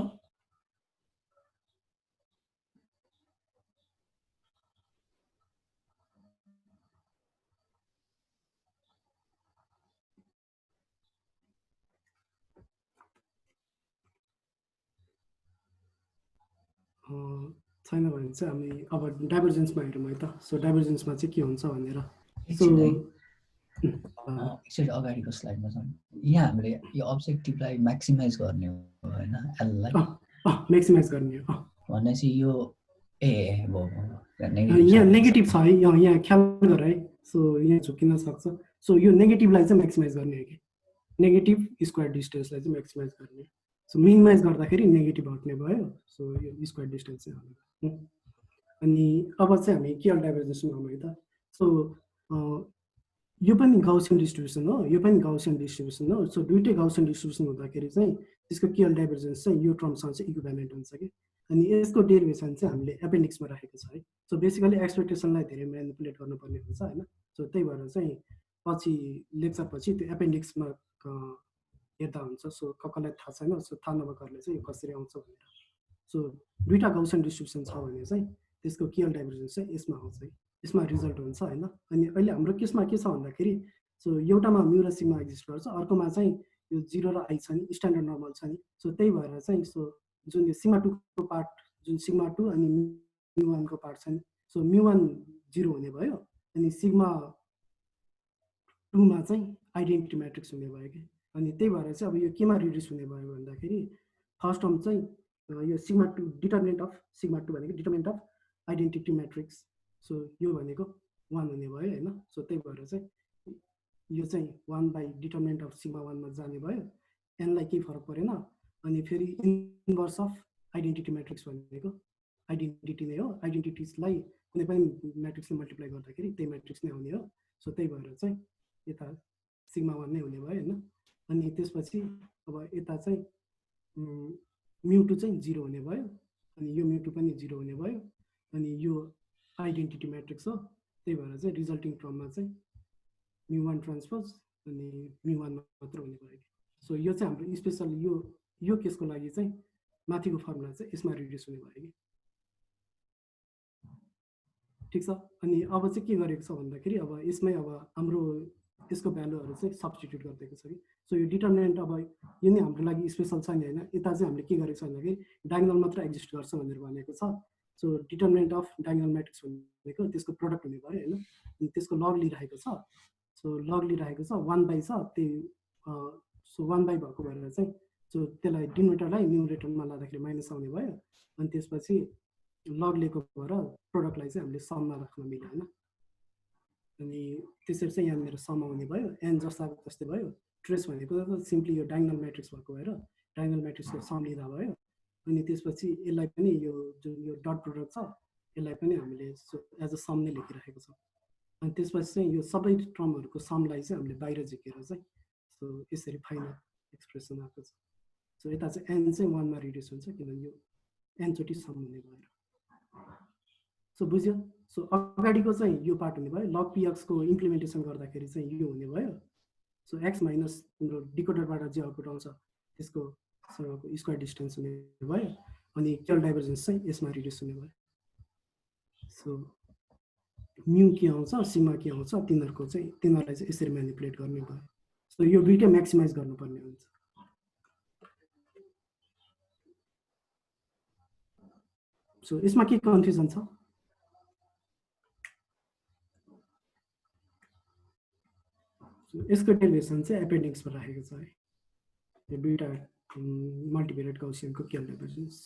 छैन भने चाहिँ हामी अब डाइभर्जेन्समा हेरौँ है त सो डाइभर्जेन्समा चाहिँ के हुन्छ भनेर सो एकचोटि अगाडिको स्लाइडमा जाउँ यहाँ हामीले यो अब्जेक्टिभलाई म्याक्सिमाइज गर्ने हो हैन एललाई म्याक्सिमाइज गर्ने हो भनेपछि यो यहाँ नेगेटिभ छ है यहाँ ख्याल गर है सो यहाँ झुकिन सक्छ सो यो नेगेटिभलाई चाहिँ म्याक्सिमाइज गर्ने हो कि नेगेटिभ स्क्वायर डिस्टेन्सलाई चाहिँ म्याक्सिमाइज गर्ने सो मिनिमाइज गर्दाखेरि नेगेटिभ हट्ने भयो सो यो स्क्वायर डिस्टेन्स चाहिँ हट्ने अनि अब चाहिँ हामी केएल डाइभर्जेन्समा आउँ है त सो यो पनि गाउसियन डिस्ट्रिब्युसन हो यो पनि गाउसियन डिस्ट्रिब्युसन हो सो दुईटै गाउसियन डिस्ट्रिब्युसन हुँदाखेरि चाहिँ त्यसको केएल डाइभर्जेन्स चाहिँ यो टर्मसँग चाहिँ इक्विभ्यालेन्ट हुन्छ कि अनि यसको डेरिभेसन चाहिँ हामीले एपेन्डिक्समा राखेको छ है सो बेसिकली एक्सपेक्टेसनलाई धेरै म्यानिपुलेट गर्नुपर्ने हुन्छ हैन सो त्यही भएर चाहिँ पछि लेक्चर पछि त्यो एपेन्डिक्समा हेर्दा हुन्छ सो कसलाई थाहा छैन सो थाहा नभएकोहरूले चाहिँ यो कसरी आउँछ भनेर सो दुईटा गाउसियन डिस्ट्रिब्युसन छ भने चाहिँ त्यसको केएल डाइभर्जेन्स चाहिँ यसमा आउँछ है यसमा रिजल्ट हुन्छ हैन अनि अहिले हाम्रो केसमा के छ भन्दाखेरि सो एउटामा म्यु र सिग्मा एक्जिस्ट गर्छ अर्कोमा चाहिँ यो 0 र आई छ नि स्ट्यान्डर्ड नर्मल छ नि सो त्यही भएर चाहिँ सो जुन यो सिग्मा 2 को पार्ट जुन सिग्मा 2 अनि म्यु 1 को पार्ट छ नि सो म्यु 1 0 हुने भयो अनि सिग्मा 2 मा चाहिँ आइडेन्टिटी म्याट्रिक्स हुने भयो कि अनि त्यही भएर चाहिँ अब यो केमा रिड्युस हुने भयो भन्दाखेरि फर्स्ट टर्म चाहिँ यो सिग्मा 2 डिटर्मिनेन्ट अफ सिग्मा 2 भनेको determinant of identity matrix so यो भनेको 1 हुने भयो हैन सो त्यही भएर चाहिँ यो चाहिँ 1/डिटर्मिनेन्ट अफ सिग्मा 1 मा जाने भयो एनलाई केही फरक परेन अनि फेरि इन्भर्स अफ आइडेन्टिटी म्याट्रिक्स भनेको आइडेन्टिटी नै हो आइडेन्टिटिजलाई कुनै पनि म्याट्रिक्सले मल्टिप्लाई गर्दाखेरि त्यही म्याट्रिक्स नै आउने हो सो त्यही भएर चाहिँ यता सिग्मा 1 नै हुने भयो हैन अनि त्यसपछि अब यता चाहिँ म्यु 2 चाहिँ 0 हुने भयो अनि यो म्यु 2 पनि 0 हुने भयो अनि यो आइडेन्टिटी म्याट्रिक्स हो त्यही भएर चाहिँ रिजल्टिङ टर्ममा चाहिँ म्यु 1 ट्रान्सपोज अनि म्यु 1 मात्र हुने भयो सो यो चाहिँ हाम्रो स्पेशली यो केसको लागि चाहिँ माथिको फर्मुला चाहिँ यसमा रिड्युस हुने भयो कि ठीक छ अनि अब चाहिँ के गरेको छ भन्दाखेरि अब यसमै अब हाम्रो यसको भ्यालुहरु चाहिँ सब्स्टिट्युट गरिदिएको छ कि सो यो डिटर्मिनेन्ट अब यो नै हाम्रो लागि स्पेशल छ नि हैन यता चाहिँ हामीले के गरेको छ भन्दाखेरि डायगोनल मात्र एक्जिस्ट गर्छ भनेर भनेको छ so determinant of diagonal matrix भनेको त्यसको प्रोडक्ट हुने भयो हैन अनि त्यसको लग लिइरहेको छ सो लग लिइरहेको छ 1/, छ त्यही सो 1/, भएको भएर चाहिँ सो त्यसलाई डिनोमिनेटरलाई न्युमरेटरमा लाँदाखेरि माइनस आउने भयो अनि त्यसपछि लग लिएको भएर प्रोडक्टलाई चाहिँ हामीले सममा राख्न मिल्यो हैन अनि त्यसरी चाहिँ यहाँ मेरो सम आउने भयो एन जस्ताको जस्तै भयो ट्रेस भनेको सिम्पली यो डायगोनल म्याट्रिक्स भएको भएर डायगोनल म्याट्रिक्सको सम लिँदा भयो अनि त्यसपछि यसलाई पनि यो जुन यो डट प्रोडक्ट छ यसलाई पनि हामीले एज अ सम नै लेखिरहेको छौँ अनि त्यसपछि चाहिँ यो सबै टर्महरूको समलाई चाहिँ हामीले बाहिर झिकेर चाहिँ सो यसरी फाइनल एक्सप्रेसन आएको छ सो यता चाहिँ एन चाहिँ 1 मा रिड्युस हुन्छ किनभने यो एन चोटि सम हुने भएर सो बुझ्यो सो अगाडिको चाहिँ यो पार्ट हुने भयो लग px को इम्प्लिमेन्टेसन गर्दाखेरि चाहिँ यो हुने भयो सो x माइनस तिम्रो डिकोडरबाट जे आउटपुट आउँछ त्यसको सँगको स्क्वायर डिस्टेन्स हुने भयो अनि केएल डाइभर्जेन्स चाहिँ यसमा रिड्युस हुने भयो सो म्यू के आउँछ सिग्मा के आउँछ तिनीहरूलाई चाहिँ यसरी म्यानिपुलेट गर्ने भयो सो यो दुईटै म्याक्सिमाइज गर्नुपर्ने हुन्छ सो यसमा के कन्फ्युजन छ यसको डेरिभेसन चाहिँ एपेन्डिक्समा राखेको छ है यो दुईटा मल्टिभेरिएट गौसियनको केएल डाइभर्जेन्स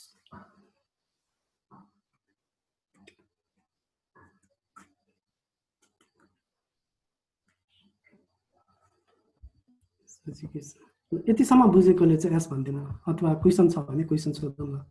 यतिसम्म बुझेकोले चाहिँ एस भन्दैन अथवा क्वेसन छ भने क्वेसन सोधौँ न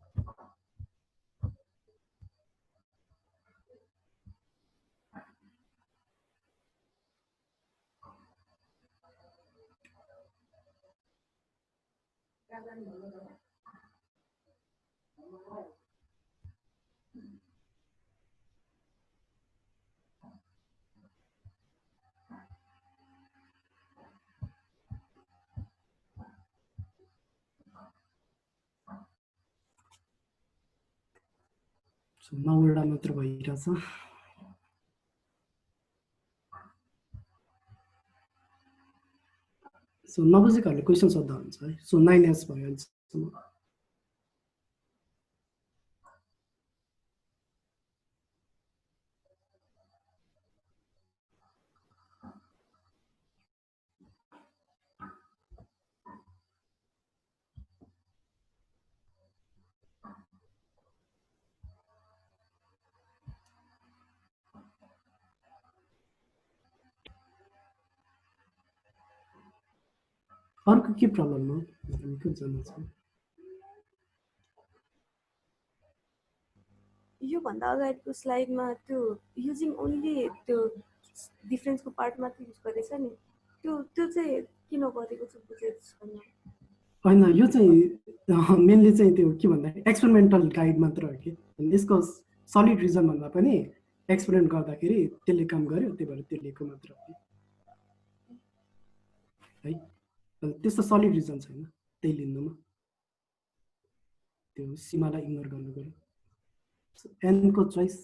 सो 9 वटा मात्र भइरहेछ सो नबुझेकोहरूले क्वेसन सोध्दा हुन्छ है सो 9S भयो अहिलेसम्म अर्को के प्रब्लम हो हामी के जान्न छ यो भन्दा अगाडिको स्लाइडमा त्यो युजिङ ओन्ली त्यो डिफरेन्सको पार्ट मात्र युज गरेछ नि त्यो चाहिँ किन गरेको छु बुझेको छैन हैन यो चाहिँ मेनली चाहिँ त्यो के भन्दा एक्सपेरिमेन्टल गाइड मात्र हो कि यसको सलिड रिजन भन्दा पनि एक्सपेरिमेन्ट गर्दाखेरि त्यसले काम गर्यो त्यही भएर त्यो लेखेको मात्र हो है त्यस्तो सलिड रिजन छैन त्यही लिनुमा त्यो सीमालाई इग्नोर गर्नु पर्यो Enco choice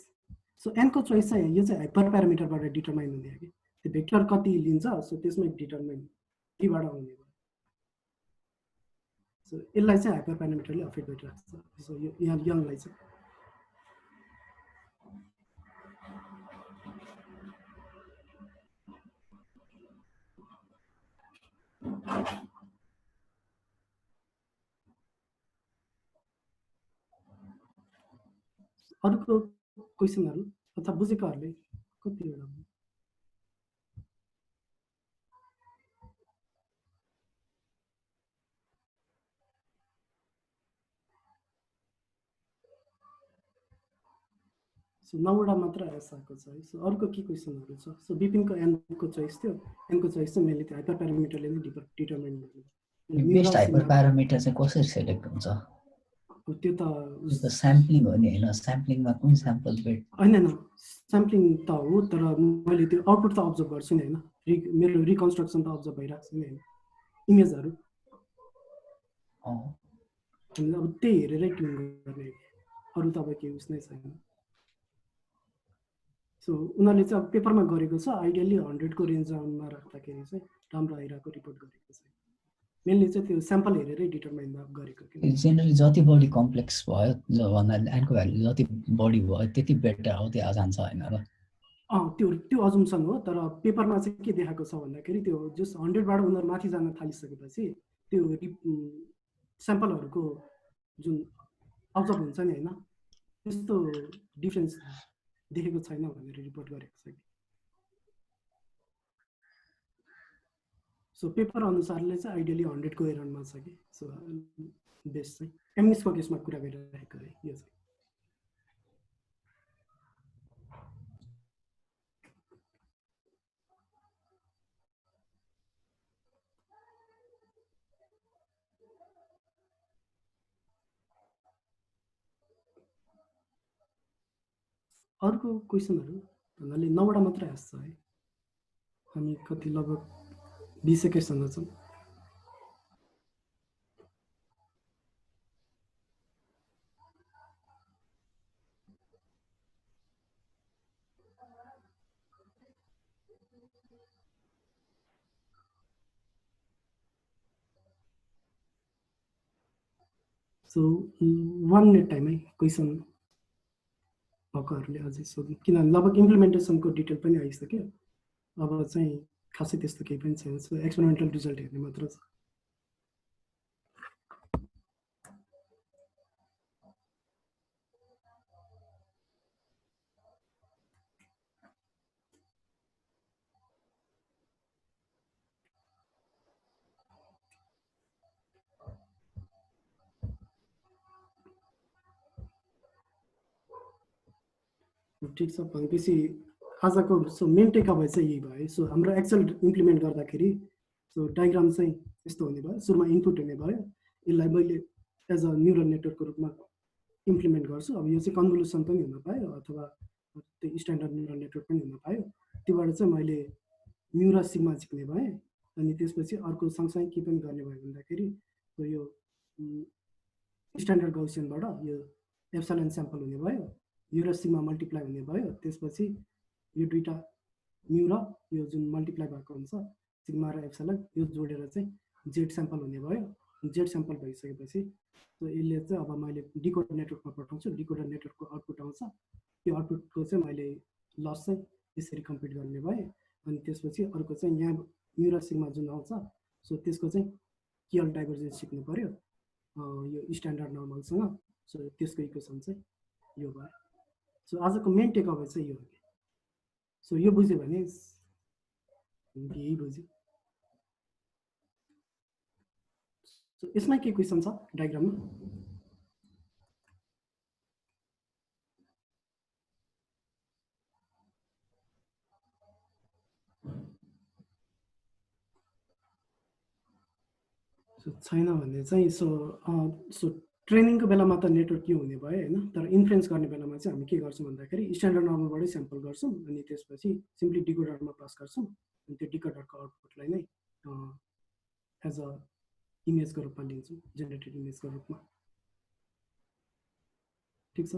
so Enco choice चाहिँ यो चाहिँ हाइपर प्यारामिटरबाट डिटरमाइन हुने हो कि त्यो भेक्टर कति लिन्छ सो त्यसमै डिटरमाइन त्यहीबाट आउने भयो सो यसलाई चाहिँ हाइपर प्यारामिटरले अफेक्ट गरिरहेको छ सो यो यहाँ यङलाई चाहिँ अर्को क्वेसनहरु अथवा बुझेकोहरुले कतिवटा सो 9 वटा मात्र आएको छ है सो अर्को के क्वेसनहरु छ सो बिपिनको एनको चोइस थियो एनको चोइस चाहिँ मैले हाइपर प्यारामिटरले नै डिटरमाइन गर्ने बेस्ट हाइपर प्यारामिटर चाहिँ कसरी सेलेक्ट हुन्छ त्यो त स्याम्पलिङ हो नि हैन स्याम्पलिङमा कुन स्याम्पल बेट हैन स्याम्पलिङ त हो तर मैले त्यो आउटपुट त अब्जर्भ गर्छु नि हैन मेरो रिकन्स्ट्रक्सन त अब्जर्भ भइराख्छ नि हैन इमेजहरु अब त्यही हेरेरै ट्युन गर्ने अरु तपाईको युज नै छैन सो उनीहरूले चाहिँ अब पेपरमा गरेको छ आइडियली 100 को रेन्जमा राख्दाखेरि चाहिँ राम्रो आइराको रिपोर्ट गरेको छ मेनली चाहिँ त्यो स्याम्पल हेरेरै डिटरमाइन गरेको कि जेनरली जति बढी कम्प्लेक्स भयो भन्दा एनको भ्यालु जति बढी भयो त्यति बेटर हो त्यो जान्छ हैन र त्यो अजम्पसन हो तर पेपरमा चाहिँ के देखाएको छ भन्दाखेरि त्यो जस 100 बाट उनीहरु माथि जान थालिसकेपछि त्यो स्याम्पलहरुको जुन अब्जर्भ हुन्छ नि हैन त्यस्तो डिफरेन्स देखेको छैन भनेर रिपोर्ट गरेको छ सो पेपर अनुसारले चाहिँ आइडियली 100 को एररमा छ कि सो बेस्ट चाहिँ एमनिसको केसमा कुरा गरिरहेको है यो चाहिँ अर्को क्वेसनहरु भन्नाले 9 वटा मात्र आछ है हामी कति लगभग 20 सेकेन्डसम्म छौं सो 1 मिनट टाइममै क्वेसन भएकोहरूले अझै सोध्नु, किनभने लगभग इम्प्लिमेन्टेसनको डिटेल पनि आइसक्यो। अब चाहिँ खासै त्यस्तो केही पनि छैन, सो एक्सपेरिमेन्टल रिजल्ट हेर्ने मात्र छ। ठिक छ, भनेपछि आजको सो मेन टेक अवे चाहिँ यही भयो। सो हाम्रो एक्सेल इम्प्लिमेन्ट गर्दाखेरि सो डायग्राम चाहिँ यस्तो हुने भयो, सुरुमा इनपुट हुने भयो, यसलाई मैले एज अ न्युरल नेटवर्कको रूपमा इम्प्लिमेन्ट गर्छु। अब यो चाहिँ कन्भोल्युसन पनि हुन पायो अथवा त्यो स्ट्यान्डर्ड न्युरल नेटवर्क पनि हुन पायो। त्योबाट चाहिँ मैले म्यु र सिग्मा झिक्ने भएँ। अनि त्यसपछि अर्को सँगसँगै के पनि गर्ने भयो भन्दाखेरि यो स्ट्यान्डर्ड गौसियनबाट यो एप्सिलन स्याम्पल हुने भयो, म्यु र सिग्मा मल्टिप्लाई हुने भयो। त्यसपछि यो दुईटा म्यु र यो जुन मल्टिप्लाई भएको हुन्छ सिग्मा र एप्सिलन, यो जोडेर चाहिँ जेड स्याम्पल हुने भयो। जेड स्याम्पल भइसकेपछि यसले चाहिँ अब मैले डिकोडर नेटवर्कमा पठाउँछु, डिकोडर नेटवर्कको आउटपुट आउँछ, त्यो आउटपुटको चाहिँ मैले लस चाहिँ यसरी कम्प्युट गर्ने भएँ। अनि त्यसपछि अर्को चाहिँ यहाँ म्यु र सिग्मा जुन आउँछ सो त्यसको चाहिँ केएल डाइभर्जेन्स सिक्नु पर्यो यो स्ट्यान्डर्ड नर्मलसँग। सो त्यसको इक्वेसन चाहिँ यो भयो। सो आजको मेन टेक अवे चाहिँ यो हो। सो यो बुझ्यो भने यही बुझ्यो। सो यसमा के क्वेसन छ डायग्राममा? सो छैन भने चाहिँ सो ट्रेनिङको बेलामा त नेटवर्क के हुने भयो होइन, तर इन्फ्लुएन्स गर्ने बेलामा चाहिँ हामी के गर्छौँ भन्दाखेरि स्ट्यान्डर्ड नर्मलबाटै स्याम्पल गर्छौँ अनि त्यसपछि सिम्पली डिकोडरमा पास गर्छौँ। अनि त्यो डिकोडरको आउटपुटलाई नै एज अ इमेजको रूपमा लिन्छौँ, जेनेरेटेड इमेजको रूपमा। ठिक छ।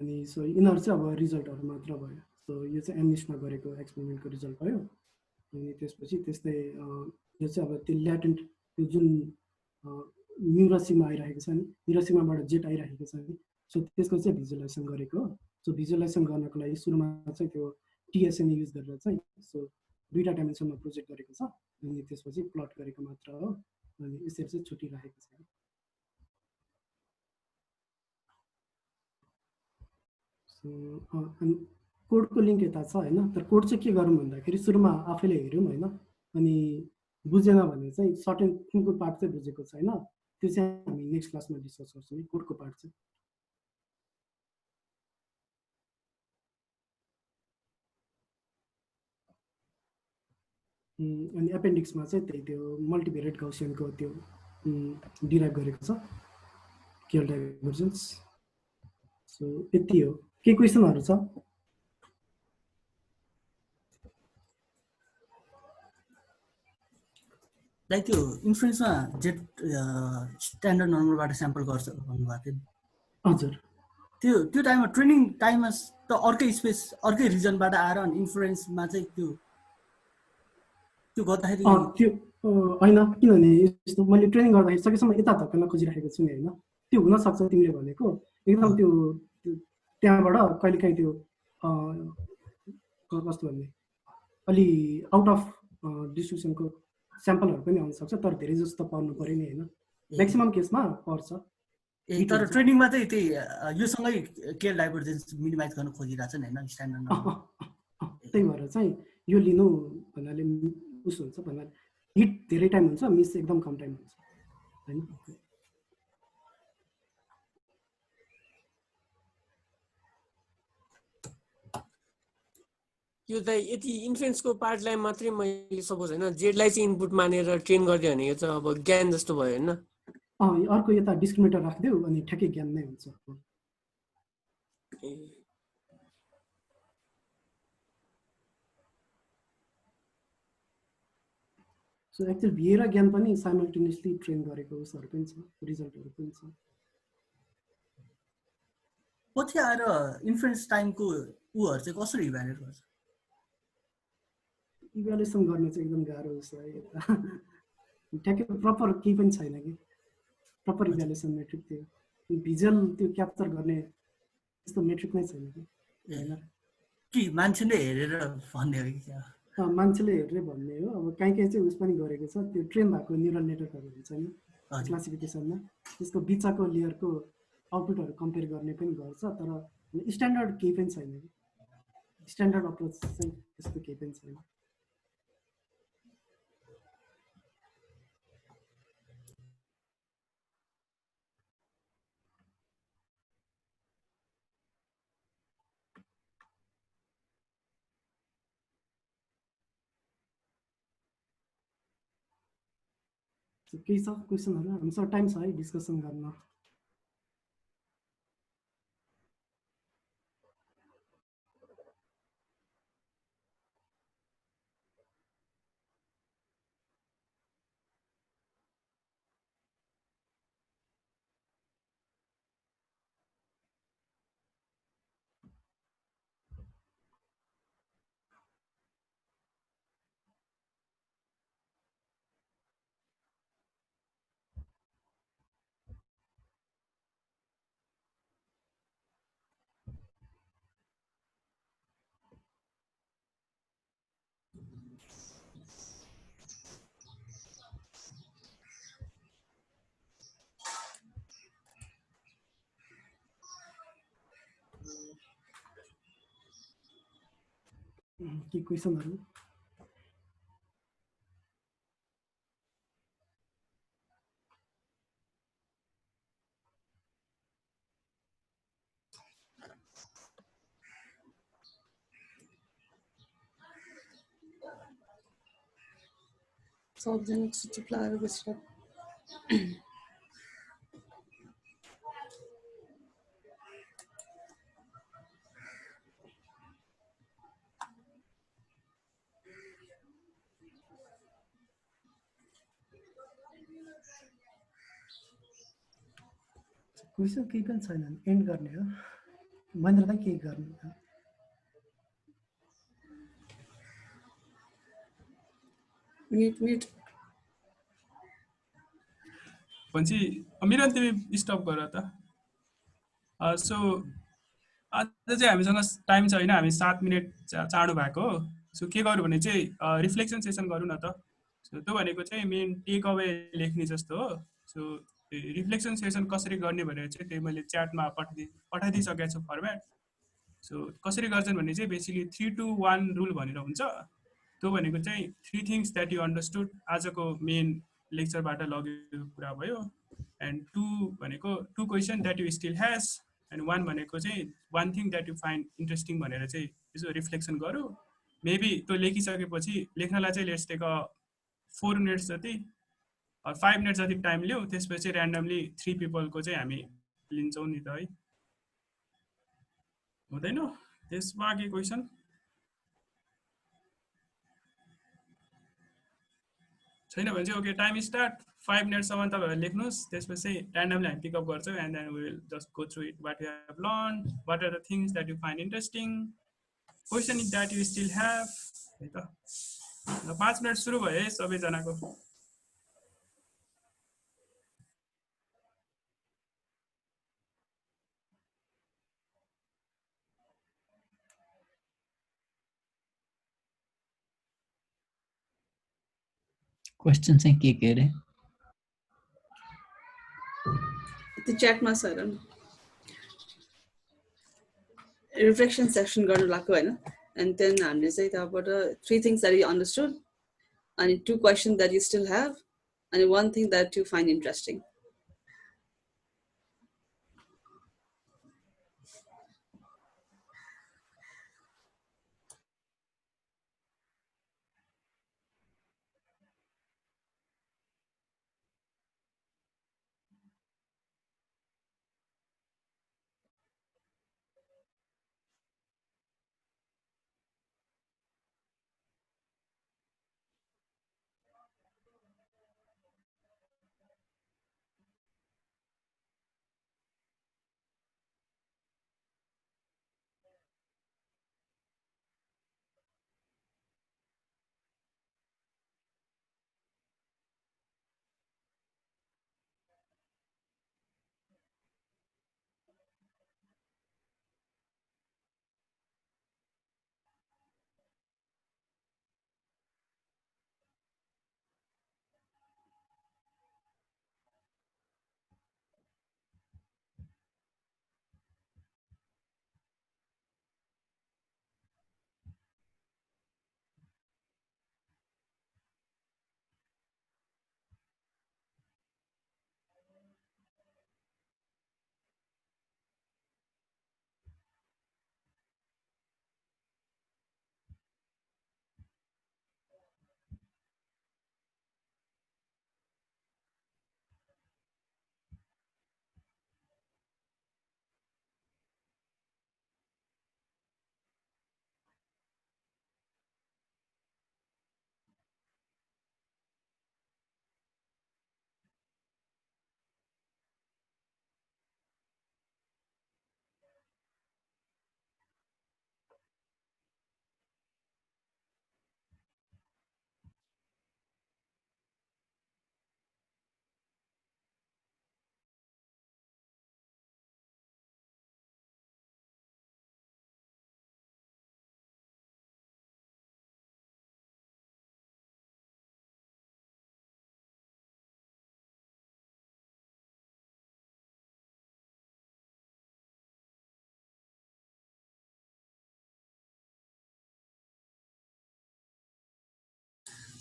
अनि सो यिनीहरू चाहिँ अब रिजल्टहरू मात्र भयो। सो यो चाहिँ एमनिस्टमा गरेको एक्सपेरिमेन्टको रिजल्ट भयो। अनि त्यसपछि त्यस्तै यो चाहिँ अब त्यो ल्याटेन्ट त्यो जुन म्यु र सिग्मा आइरहेको छ नि, म्यु र सिग्माबाट जेड आइरहेको छ नि, सो त्यसको चाहिँ भिजुअलाइजेसन गरेको हो। सो भिजुअलाइजेसन गर्नको लागि सुरुमा चाहिँ त्यो टिएसएन युज गरेर चाहिँ सो दुईवटा डाइमेन्सनमा प्रोजेक्ट गरेको छ। अनि त्यसपछि प्लट गरेको मात्र हो। अनि यसरी चाहिँ छुटिरहेको छ। अनि कोडको लिङ्क यता छ होइन, तर कोड चाहिँ के गरौँ भन्दाखेरि सुरुमा आफैले हेऱ्यौँ होइन, अनि बुझेन भने चाहिँ सर्टेन कुनको पार्ट चाहिँ बुझेको छैन, त्यो चाहिँ हामी नेक्स्ट क्लासमा डिस्कस गर्छौँ कोडको पार्ट चाहिँ। अनि एपेन्डिक्समा चाहिँ त्यही त्यो मल्टिभेरिएट गौसियनको त्यो डिराइभ गरेको छ केएल डाइभर्जेन्स। सो यति हो। के क्वेसनहरू छ? लाइक त्यो इन्फ्लुएन्समा जेट स्ट्यान्डर्ड नर्मलबाट स्याम्पल गर्छ भन्नुभएको थियो। हजुर। त्यो टाइममा ट्रेनिङ टाइममा त अर्कै स्पेस अर्कै रिजनबाट आएर अनि इन्फ्लुएन्समा चाहिँ त्यो गर्दाखेरि त्यो होइन, किनभने यस्तो मैले ट्रेनिङ गर्दाखेरि सकेसम्म यता धक्कन खोजिरहेको छु नि होइन, त्यो हुनसक्छ तिमीले भनेको एकदम त्यो त्यहाँबाट कहिलेकाहीँ त्यो कस्तो भन्ने अलि आउट अफ डिस्ट्रिब्युसनको स्याम्पलहरू पनि आउनसक्छ, तर धेरै जस्तो पर्नु पऱ्यो नि होइन, म्याक्सिमम् केसमा पर्छ। तर ट्रेनिङमा चाहिँ त्यही योसँगै केएल डाइभर्जेन्स मिनिमाइज गर्न खोजिरहेको छ नि होइन स्ट्यान्डर्ड। त्यही भएर चाहिँ यो लिनु भन्नाले उस हुन्छ, भन्नाले हिट धेरै टाइम हुन्छ, मिस एकदम कम टाइम हुन्छ होइन। यो त यति इन्फ्लुएन्सको पार्टलाई मात्रै मैले सपोज होइन जेडलाई चाहिँ इनपुट मानेर ट्रेन गरिदियो भने यो चाहिँ अब ज्ञान जस्तो भयो होइन। अर्को यता डिस्क्रिमिनेटर राखिदियो अनि ठ्याक्कै ज्ञान नै हुन्छ। सो एक्चुअली भिए र ज्ञान पनि साइमल्टेनियसली ट्रेन गरेको उसहरू पनि छ, रिजल्टहरू पनि छ। पछि आएर इन्फ्लुएन्स टाइमको उहरू चाहिँ कसरी इभ्यालुएट गर्छ? इभ्यालुएसन गर्ने चाहिँ एकदम गाह्रो छ है ठ्याक्कै प्रपर केही पनि छैन कि प्रपर इभ्यालुएसन मेट्रिक त्यो भिजुअल त्यो क्याप्चर गर्ने त्यस्तो मेट्रिक नै छैन कि होइन कि मान्छेले हेरेर भन्ने हो कि क्या मान्छेले हेरेर भन्ने हो अब काहीँ चाहिँ उस पनि गरेको छ त्यो ट्रेन भएको न्युरल नेटवर्कहरू हुन्छ नि क्लासिफिकेसनमा त्यसको बिचको लेयरको आउटपुटहरू कम्पेयर गर्ने पनि गर्छ तर स्ट्यान्डर्ड केही पनि छैन कि स्ट्यान्डर्ड अप्रोच चाहिँ त्यस्तो केही पनि छैन केही छ क्वेसनहरू हामीसँग टाइम छ है डिस्कसन गर्न के क्वेसनहरू सबजना multiplier with क्वेसन केही पनि छैन एन्ड गर्ने हो महेन्द्र दाइ केही गर्ने म्युट भनेपछि मिरन तिमी स्टप गर त सो आज चाहिँ हामीसँग टाइम छैन हामी 7 मिनट चाँडो भएको हो सो के गरौँ भने चाहिँ रिफ्लेक्सन सेसन गरौँ न त सो त्यो भनेको चाहिँ मेन टेक अवे लेख्ने जस्तो हो सो रिफ्लेक्सन सेसन कसरी गर्ने भनेर चाहिँ त्यही मैले च्याटमा पठाइदिइसकेको छु फर्मेट सो कसरी गर्छन् भने चाहिँ बेसिकली 3-2-1 रुल भनेर हुन्छ त्यो भनेको चाहिँ 3 थिङ्स द्याट यु अन्डरस्टुड आजको मेन लेक्चरबाट लगेको कुरा भयो एन्ड 2 भनेको 2 question that you still has and 1 भनेको चाहिँ 1 thing that you find interesting भनेर चाहिँ यसो रिफ्लेक्सन गरौँ मेबी त्यो लेखिसकेपछि लेख्नलाई चाहिँ लेट्स टेक 4 मिनट्स जति 5 मिनट जति टाइम लिऊ त्यसपछि ऱ्यान्डमली 3 पिपलको चाहिँ हामी लिन्छौँ नि त है हुँदैन त्यसमा के क्वेसन छैन भने चाहिँ ओके टाइम स्टार्ट 5 मिनटसम्म तपाईँहरू लेख्नुहोस् त्यसपछि ऱ्यान्डमली हामी पिकअप गर्छौँ and then we will just go through it what you have learn what are the things that you find interesting question is that you still have है त 5 minute सुरु भयो है सबैजनाको क्वेसन चाहिँ के अरे त्यो च्याटमा छ हेर रिफ्लेक्सन सेसन गर्नु लाग्यो होइन एन्ड देन हामीले चाहिँ त्यहाँबाट 3 थिङ्स द्याट यु अन्डरस्टुड अनि 2 question that you still have अनि 1 thing that you find interesting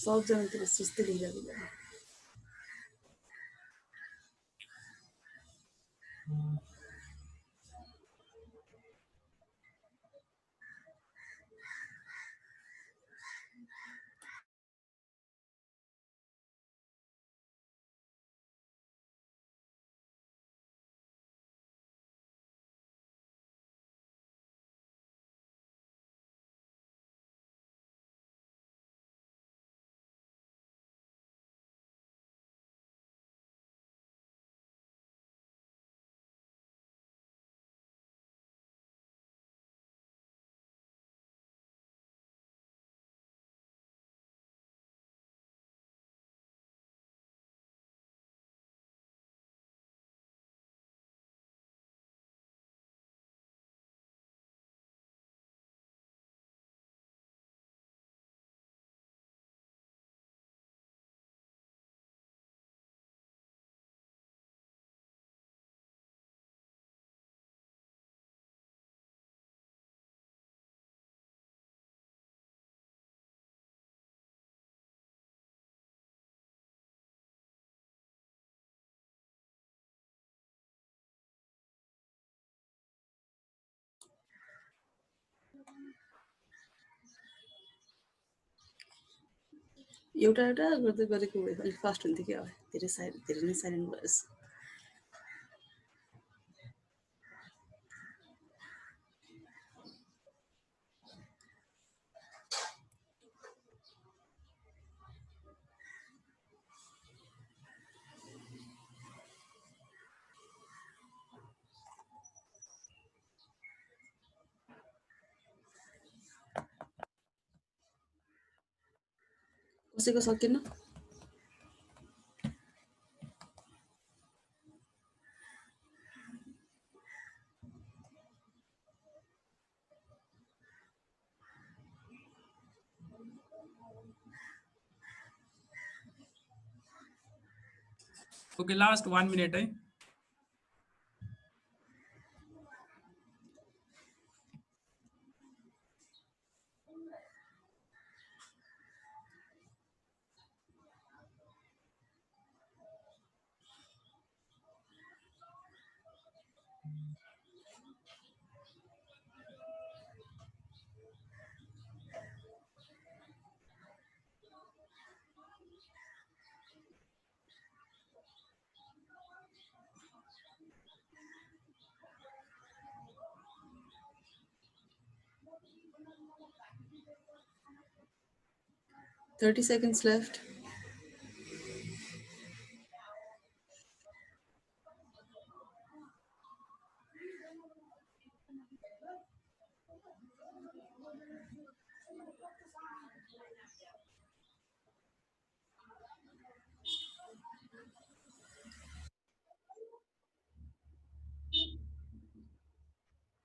सक्दैन त्यो सुस्तै लेखिरहेको एउटा गर्दै गरेको भए अलिक फास्ट हुन्थ्यो क्या अब धेरै नै साइलेन्ट भएछ कसैको सकिएन ओके लास्ट 1 मिनट है $30 seconds left.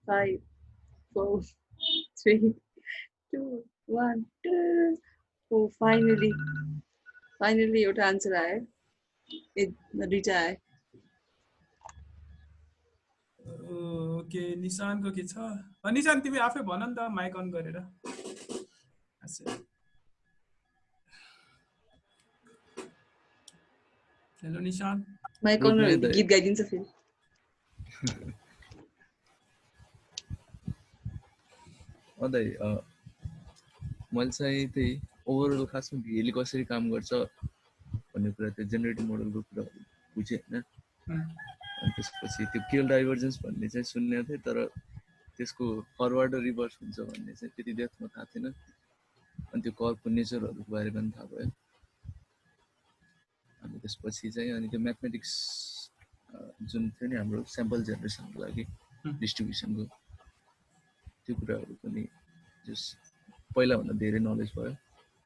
Five, 4, 3, 2, 1. Oh, finally एउटा आन्सर आयो दुईटा आयो ओके निशानको के छ निशान तिमी आफै भन नि त माइक अन गरेर हेलो निशान माइक अन गरेर गीत गाइदिन्छ फेरि अदै मैले चाहिँ त्यही ओभरअल खासमा भिएले कसरी काम गर्छ भन्ने कुरा त्यो जेनेरेटिभ मोडलको कुरा बुझेँ हैन अनि त्यसपछि त्यो केल डाइभर्जेन्स भन्ने चाहिँ सुनेको थिएँ तर त्यसको फरवर्ड र रिभर्स हुन्छ भन्ने चाहिँ त्यति डेप्थमा थाहा थिएन अनि त्यो कर्वको नेचरहरूको बारेमा पनि थाहा भयो अनि त्यसपछि चाहिँ अनि त्यो म्याथमेटिक्स जुन थियो नि हाम्रो स्याम्पल जेनेरेसनको लागि डिस्ट्रिब्युसनको त्यो कुराहरू पनि जस पहिलाभन्दा धेरै नलेज भयो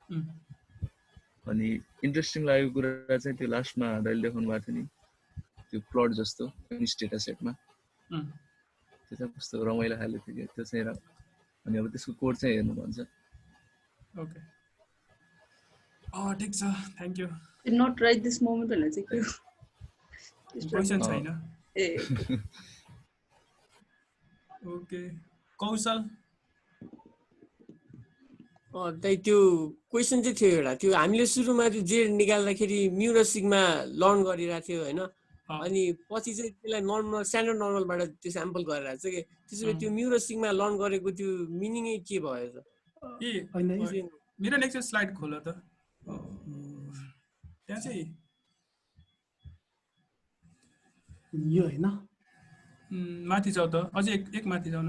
अनि इन्ट्रेस्टिङ लागेको कुरा चाहिँ त्यो लास्टमा दाइले देखाउनु भएको थियो नि त्यो प्लट जस्तो डेटा सेटमा त्यो चाहिँ कस्तो रमाइलो खाले थियो त्यो चाहिँ अनि अब त्यसको कोड चाहिँ हेर्नु भन्छ ओके ठिक छ thank you not right this moment भनेर चाहिँ के क्वेसन छैन ए ओके कौशल त्यही त्यो क्वेसन चाहिँ थियो एउटा त्यो हामीले सुरुमा त्यो जेड निकाल्दाखेरि म्यु र सिग्मा लर्न गरिरहेको थियो होइन अनि पछि चाहिँ त्यसलाई नर्मल स्ट्यान्डर्ड नर्मलबाट त्यो स्याम्पल गरेर चाहिँ के त्यसो भए त्यो म्यु र सिग्मा लर्न गरेको त्यो मिनिङै के भयो त मेरो नेक्स्ट स्लाइड खोल त त्यहाँ चाहिँ यो हैन माथि जाऊ त अझै एक माथि जाऊ न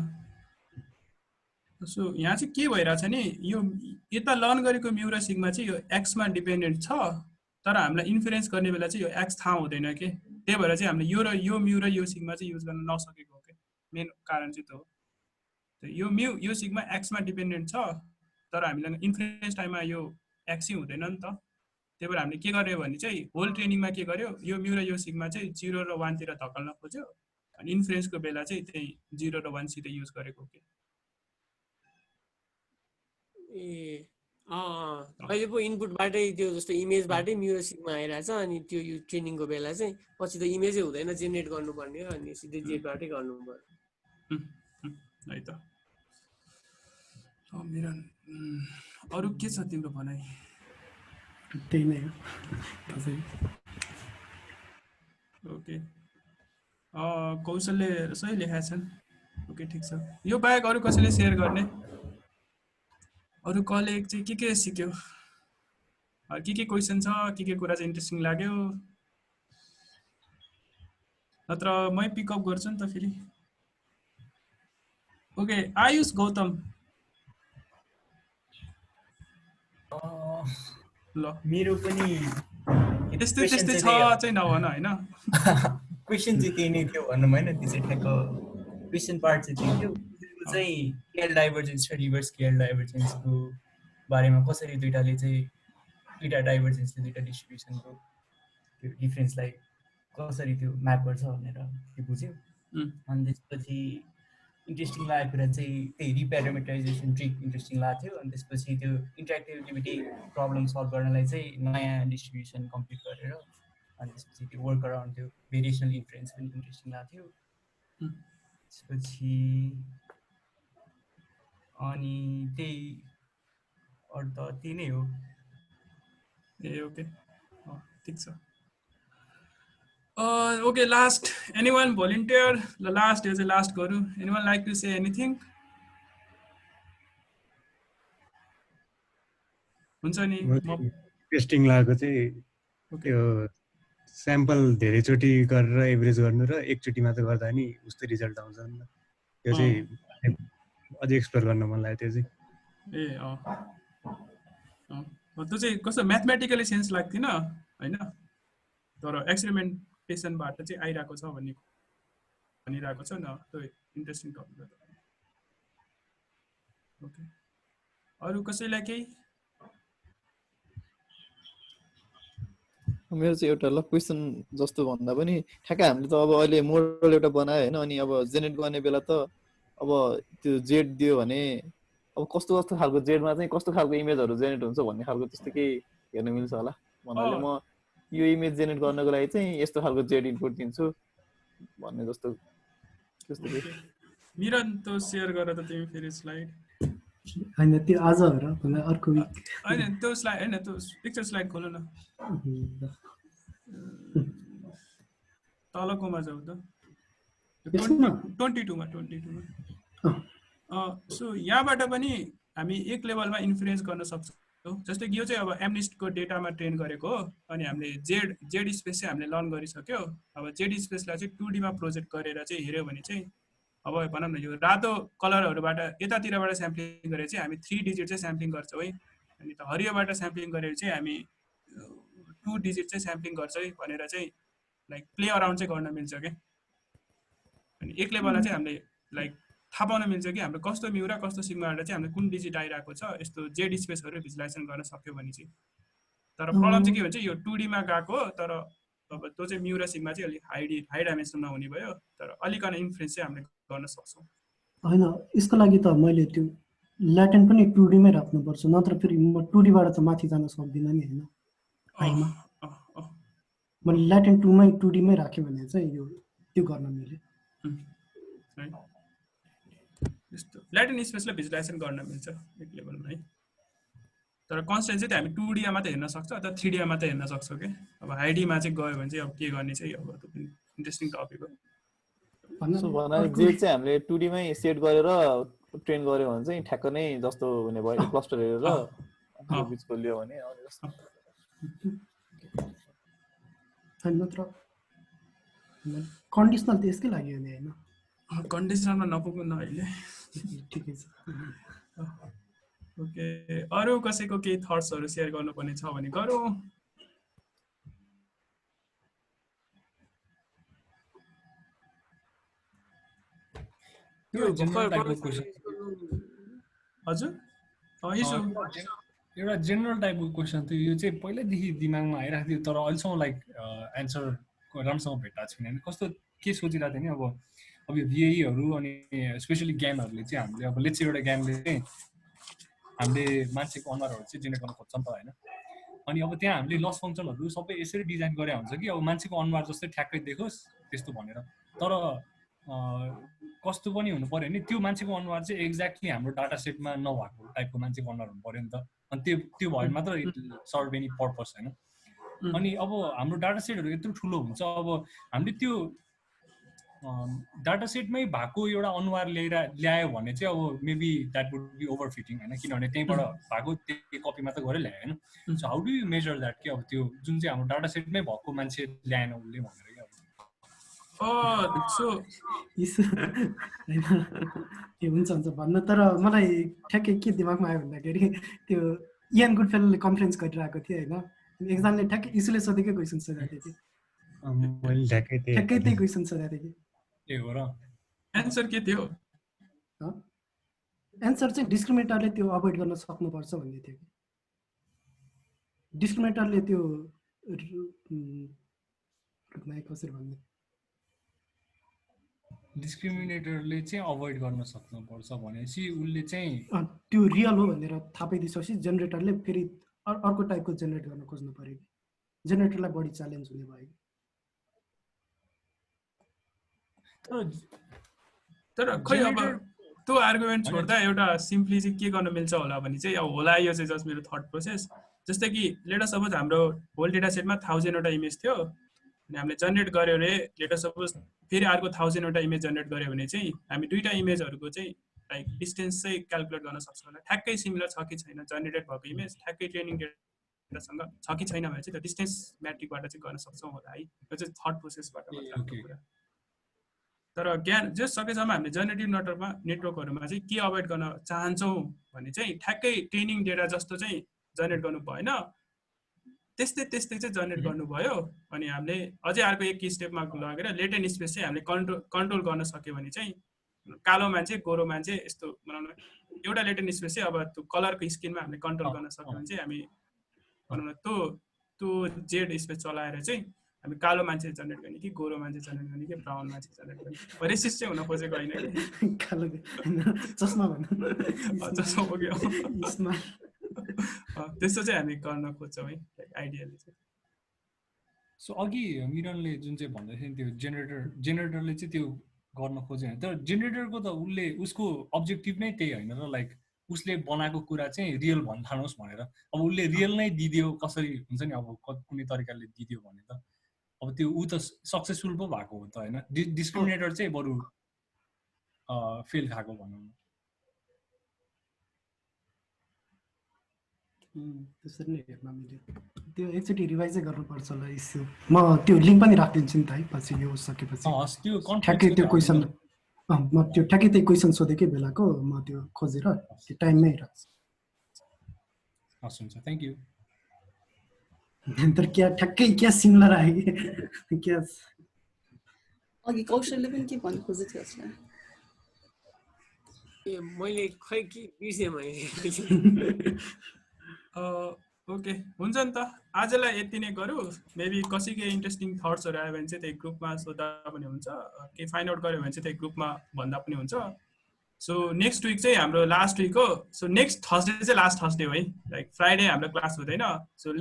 सो यहाँ चाहिँ के भइरहेछ नि यो यता लर्न गरेको म्यु र सिग्मा चाहिँ यो एक्समा डिपेन्डेन्ट छ तर हामीलाई इन्फरेन्स गर्ने बेला चाहिँ यो एक्स थाहा हुँदैन के त्यही भएर चाहिँ हामीले यो म्यु र यो सिग्मा चाहिँ युज गर्न नसकेको हो के मेन कारण चाहिँ त्यो हो यो म्यु यो सिग्मा एक्समा डिपेन्डेन्ट छ तर हामीलाई इन्फरेन्स टाइममा यो एक्सै हुँदैन नि त त्यही भएर हामीले के गर्यो भने चाहिँ होल ट्रेनिङमा के गर्यो यो म्यु र यो सिग्मा चाहिँ 0 र 1 तिर धकाल्न खोज्यो अनि इन्फरेन्सको बेला चाहिँ त्यही 0 र 1 सिधै युज गरेको के अहिले पो इनपुटबाटै त्यो जस्तो इमेजबाटै म्यु र सिग्मा आइरहेछ अनि त्यो यो ट्रेनिङको बेला चाहिँ पछि त इमेजै हुँदैन जेनेरेट गर्नुपर्ने हो अनि सिधै जेडबाटै गर्नु पर्यो है त मेरो अरु के छ तिम्रो भनाइ त्यही नै हो ओके कौशलले सही लेखेका छन् ओके ठिक छ यो बाहेक अरु कसैले शेयर गर्ने अरु कलेग चाहिँ के सिक्यो के क्वेसन छ के कुरा चाहिँ इन्ट्रेस्टिङ लाग्यो नत्र मै पिकअप गर्छु नि त फेरि ओके आयुष गौतम ल मेरो पनि त्यस्तै छ चाहिँ नभन हैन क्वेसन चाहिँ त्यही नै थियो भन्नु भएन त्यो चाहिँ ठ्याक्क क्वेसन पार्ट चाहिँ त्यही थियो चाहिँ स्केल डाइभर्जेन्स र रिभर्स स्केल डाइभर्जेन्सको बारेमा कसरी दुईटा डाइभर्जेन्सले दुईटा डिस्ट्रिब्युसनको त्यो डिफरेन्सलाई कसरी त्यो म्याप गर्छ भनेर त्यो बुझ्यो अनि त्यसपछि इन्ट्रेस्टिङ लागेको कुरा चाहिँ त्यही रिप्यारामिटराइजेसन ट्रिक इन्ट्रेस्टिङ लागेको थियो अनि त्यसपछि त्यो इन्टरेक्टिभिटी प्रब्लम सल्भ गर्नलाई चाहिँ नयाँ डिस्ट्रिब्युसन कम्प्लिट गरेर अनि त्यसपछि त्यो वर्क अराउन्ड त्यो भेरिएसनल इन्फ्लुएन्स पनि इन्ट्रेस्टिङ लागेको थियो त्यसपछि अनि त्यही अरू त त्यही नै हो ए ओके ठिक छ okay last anyone volunteer the last is the last guru anyone like to say anything हुन्छ नि टेस्टिङ लागेको चाहिँ त्यो स्याम्पल धेरैचोटि गरेर एभरेज गर्नु र एकचोटि मात्र गर्दा नि उस्तो रिजल्ट आउँछ नि त्यो चाहिँ अझै एक्सप्लोर गर्न मन लाग्यो त्यो चाहिँ ए त्यो चाहिँ कस्तो म्याथमेटिकली सेन्स लाग्दैन हैन तर एक्सपेरिमेन्टेसनबाट चाहिँ आइरहेको छ भनिरहेको छ न त्यो इन्ट्रेस्टिङ टपिक हो ओके अरु कसैलाई केही मेरो चाहिँ एउटा ल क्वेसन जस्तो भन्दा पनि ठ्याक्कै हामीले त अब अहिले मोडल एउटा बनायो हैन अनि अब जेनेरेट गर्ने बेला त अब त्यो जेड दियो भने अब कस्तो खालको जेडमा चाहिँ कस्तो खालको इमेजहरु जेनेरेट हुन्छ भन्ने खालको त्यस्तो के हेर्न मिल्छ होला भन्नाले म यो इमेज जेनेरेट गर्नको लागि चाहिँ यस्तो खालको जेड इनपुट दिन्छु भन्ने जस्तो त्यस्तो के मिरन त शेयर गर त तिमी फेरि स्लाइड हैन त्यो आज हो र भन्दा अर्को विक हैन त्यो स्लाइड हैन त्यो पिक्चर स्लाइड खोल न तलकोमा जाऊ त 22 मा सो यहाँबाट पनि हामी एक लेभलमा इन्फ्लुएन्स गर्न सक्छौं जस्तै कि यो चाहिँ अब एमनिस्टको डेटामा ट्रेन गरेको हो अनि हामीले जेड स्पेस चाहिँ हामीले लर्न गरिसक्यो अब जेड स्पेसलाई चाहिँ 2D मा प्रोजेक्ट गरेर चाहिँ हेर्यो भने चाहिँ अब भनौं न यो रातो कलरहरुबाट यतातिरबाट स्याम्पलिङ गरेर चाहिँ हामी 3 डिजिट चाहिँ स्याम्पलिङ गर्छौं है अनि त हरियोबाट स्याम्पलिङ गरेर चाहिँ हामी 2 डिजिट चाहिँ स्याम्पलिङ गर्छौं है भनेर चाहिँ लाइक प्ले अराउन्ड चाहिँ गर्न मिल्छ के अनि एक लेभलमा चाहिँ हामीले लाइक थाहा पाउन मिल्छ कि हाम्रो कस्तो म्यु र कस्तो सिग्माबाट चाहिँ हामीले कुन डिजिट आइराको छ यस्तो जेड स्पेसहरु भिजुलाइजेसन गर्न सक्यो भने चाहिँ तर प्रब्लम चाहिँ के भन्छ यो 2D मा गएको तर अब त्यो चाहिँ म्यु र सिग्मा चाहिँ अलि हाई डाइमेन्सनमा हुने भयो तर अलिकन इन्फ्लुएन्स चाहिँ हामीले गर्न सक्छौं हैन यसको लागि त मैले त्यो ल्याटेन्ट पनि 2D मै राख्नु पर्छ नत्र फेरि म 2D बाट त माथि जान सक्दिन नि हैन आइमा मैले ल्याटेन्ट 2 मै 2D मै राखे भने चाहिँ यो त्यो गर्न मिले यस्तो ल्याटेन्ट स्पेसलाई भिजुलाइजेसन गर्न मिल्छ एक लेभलमा है तर कन्स्ट्रेन्ट चाहिँ हामी 2D मा मात्रै हेर्न सक्छौँ अथवा 3D मा मात्रै हेर्न सक्छौँ के अब हाइडीमा चाहिँ गयो भने चाहिँ अब के गर्ने चाहिँ अब त्यो पनि इन्ट्रेस्टिङ टपिक हो सो भन्नाले जेड चाहिँ हामीले 2D मै सेट गरेर ट्रेन गर्यो भने चाहिँ ठ्याक्क नै जस्तो हुने भयो क्लस्टर हेरेर त्यो बिचको लियो भने मात्र कन्डिसनल त यसकै लागि हो नि हैन कन्डिसनलमा नपुग्नु न अहिले ठिकै छ ओके अरु कसैको केही थट्सहरु शेयर गर्नुपर्ने छ भने गरौँ त्यो जनरल टाइपको क्वेशन हजुर एउटा जनरल टाइपको क्वेशन थियो यो चाहिँ पहिल्यैदेखि दिमागमा आइरहेको थियो तर अहिलेसम्म लाइक एन्सर राम्रोसँग भेट्टा छैन हैन कस्तो के सोचिरहेको थियो नि अब यो VAE-हरु अनि स्पेशली गेमहरुले चाहिँ हामीले अब लेट्स एउटा गेमले चाहिँ हामीले मान्छेको अनुहारहरु चाहिँ जेनेरेट गर्न खोज्छौं त हैन अनि अब त्यहाँ हामीले लस फंक्सनहरु सबै यसरी डिजाइन गरे हुन्छ कि अब मान्छेको अनुहार जस्तै ठ्याक्कै देखोस् त्यस्तो भनेर तर कस्तो पनि हुनु पर्यो नि त्यो मान्छेको अनुहार चाहिँ एक्ज्याक्टली हाम्रो डाटा सेटमा नभएको टाइपको मान्छेको अनुहार हुनु पर्यो नि त अनि त्यो भयो मात्र इट सर्भ एनी पर्पस हैन अनि अब हाम्रो डाटा सेटहरु यत्रो ठुलो हुन्छ अब हामीले त्यो डाटा सेटमै भएको एउटा अनुहार ल्यायो भने चाहिँ अब maybe that would be over fitting हैन किनभने त्यहीबाट भएको त्यही कपी मात्र गरेर ल्यायो हैन so how do you measure that कि अब त्यो जुन चाहिँ हाम्रो डाटा सेटमै भएको मान्छे ल्याएन उसले भनेर के हुन्छ भन्न तर मलाई ठ्याक्कै के दिमागमा आयो भन्दाखेरि त्यो इयान गुडफेलोले कन्फरेन्स गरिरहेको थियो हैन एकजनाले ठ्याक्कै इसुले सोधेकै क्वेसन सोधेको थियो ठ्याक्कै त्यही क्वेसन सोधेको थियो ए हो र एन्सर के थियो एन्सर चाहिँ डिस्क्रिमिनेटरले त्यो अभोइड गर्न सक्नुपर्छ भन्ने थियो डिस्क्रिमिनेटरले त्यो कसरी भन्ने डिस्क्रिमिनेटरले चाहिँ अभोइड गर्न सक्नुपर्छ भनेपछि उसले चाहिँ त्यो रियल हो भनेर थाहा पाइदिएपछि जेनेरेटरले फेरि अर्को टाइपको जेनेरेट गर्न खोज्नु पर्यो कि जेनेरेटरलाई बढी च्यालेन्ज हुने भयो तर खै अब त्यो आर्गुमेन्ट छोड्दा एउटा सिम्पली चाहिँ के गर्न मिल्छ होला भने चाहिँ अब होला यो चाहिँ जस्ट मेरो थट प्रोसेस जस्तै कि लेट अस सपोज हाम्रो होल डेटा सेटमा 1000 वटा इमेज थियो अनि हामीले जेनेरेट गर्यो रे लेट अस सपोज फेरि अर्को 1000 वटा इमेज जेनेरेट गर्यो भने चाहिँ हामी दुईटा इमेजहरुको चाहिँ लाइक डिस्टेन्स चाहिँ क्याल्कुलेट गर्न सक्छौँ होला ठ्याक्कै सिमिलर छ कि छैन जेनेरेट भएको इमेज ठ्याक्कै ट्रेनिङ डेटासँग छ कि छैन भने चाहिँ त्यो डिस्टेन्स म्याट्रिकबाट चाहिँ गर्न सक्छौँ होला है यो चाहिँ थट प्रोसेसबाट मात्र तर ज्ञान जस सकेसम्म हामीले जेनेरेटिभ नेटवर्कहरुमा चाहिँ के अभोइड गर्न चाहन्छौँ भने चाहिँ ठ्याक्कै ट्रेनिङ डेटा जस्तो चाहिँ जेनेरेट गर्नु भएन त्यस्तै चाहिँ जेनेरेट गर्नुभयो अनि हामीले अझै अर्को एक स्टेपमा लगेर लेटेन्ट स्पेस चाहिँ हामीले कन्ट्रोल गर्न सक्यो भने चाहिँ कालो मान्छे गोरो मान्छे यस्तो बनाउन एउटा लेटेन्ट स्पेस चाहिँ अब त्यो कलरको स्किनमा हामीले कन्ट्रोल गर्न सक्यो भने चाहिँ हामी भनौँ न त्यो जेड स्पेस चलाएर चाहिँ हामी कालो मान्छे जेनेरेट गर्ने कि गोरो मान्छे जेनेरेट गर्ने कि ब्राउन मान्छे जेनेरेट गर्ने रेसिस्ट चाहिँ हुन खोजेको होइन कि कालो चस्मा भन्नु चस्मा बोक्यो त्यस्तो चाहिँ हामी गर्न खोज्छौँ है आइडियाले चाहिँ सो अघि मिरनले जुन चाहिँ भन्दै थियो त्यो जेनेरेटरले चाहिँ त्यो गर्न खोजेन तर जेनेरेटरको त उसको अब्जेक्टिभ नै त्यही होइन र लाइक उसले बनाएको कुरा चाहिँ रियल भन्थानोस् भनेर अब उसले रियल नै दिदियो कसरी हुन्छ नि अब कुनै तरिकाले दिदियो भने त अब त्यो ऊ त सक्सेसफुल पो भएको हो त होइन डिस्क्रिमिनेटर चाहिँ बरु फेल खाएको भनौँ न त्यसरी नै हेर्न मिल्यो त्यो एकचोटि रिभाइजै गर्नुपर्छ होला इस्यु म त्यो लिङ्क पनि राखिदिन्छु नि त है पछि यो सकेपछि ठ्याक्कै त्यो क्वेसन म त्यो ठ्याक्कै त्यही क्वेसन सोधेकै बेलाको म त्यो खोजेर त्यो टाइममै राख्छु हस् हुन्छ थ्याङ्क यू तर क्या ठ्याक्कै क्या सिमिलर आयो क्या अघि कौशलले पनि के भन्नु खोजेको थियो जस्तो ए मैले खै के बिर्सेँ मैले ओके हुन्छ नि त आजलाई यति नै गरौँ मेबी कसैको इन्ट्रेस्टिङ थट्सहरु आयो भने चाहिँ त्यही ग्रुपमा सोध्दा पनि हुन्छ के फाइन्ड आउट गर्यो भने चाहिँ त्यही ग्रुपमा भन्दा पनि हुन्छ सो नेक्स्ट विक चाहिँ हाम्रो लास्ट विक हो सो नेक्स्ट थर्सडे चाहिँ लास्ट थर्सडे हो है लाइक फ्राइडे हाम्रो क्लास हुँदैन सो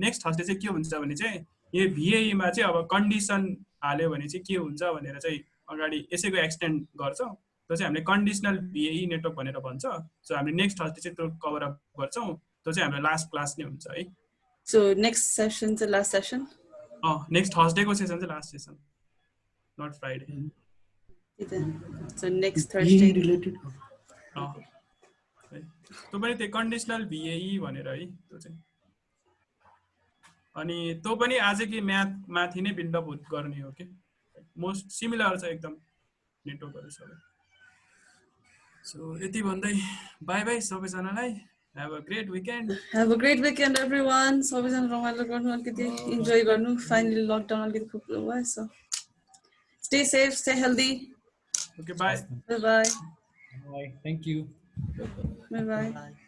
नेक्स्ट थर्सडे चाहिँ के हुन्छ भने चाहिँ यो VAE-मा चाहिँ अब कन्डिसन हाल्यो भने चाहिँ के हुन्छ भनेर चाहिँ अगाडि यसैको एक्सटेन्ड गर्छौँ त्यो चाहिँ हामीले कन्डिसनल VAE नेटवर्क भनेर भन्छ सो हामीले नेक्स्ट थर्सडे चाहिँ त्यो कभर अप गर्छौँ त्यो चाहिँ हाम्रो लास्ट क्लास नै हुन्छ है। So next session is the last session? Next Thursday को session चाहिँ last session, not Friday. So next Thursday. related. त्यो पनि त्यो कन्डिसनल VAE भनेर है त्यो चाहिँ। अनि त्यो पनि आज कि म्याथ माथि नै बिल्डअप गर्ने हो के, मोस्ट सिमिलर छ एकदम नेटवर्कहरु सबै। सो यति भन्दै बाइ बाइ सबैजनालाई। Have a great weekend. Have a great weekend, everyone. सबैजना रमाइलो गर्नु, अलिकति इन्जोय गर्नु। फाइनली लकडाउन अलिकति खुप्लो भयो, so stay safe, stay healthy. Okay, bye. Bye bye. Bye. Thank you. Bye bye.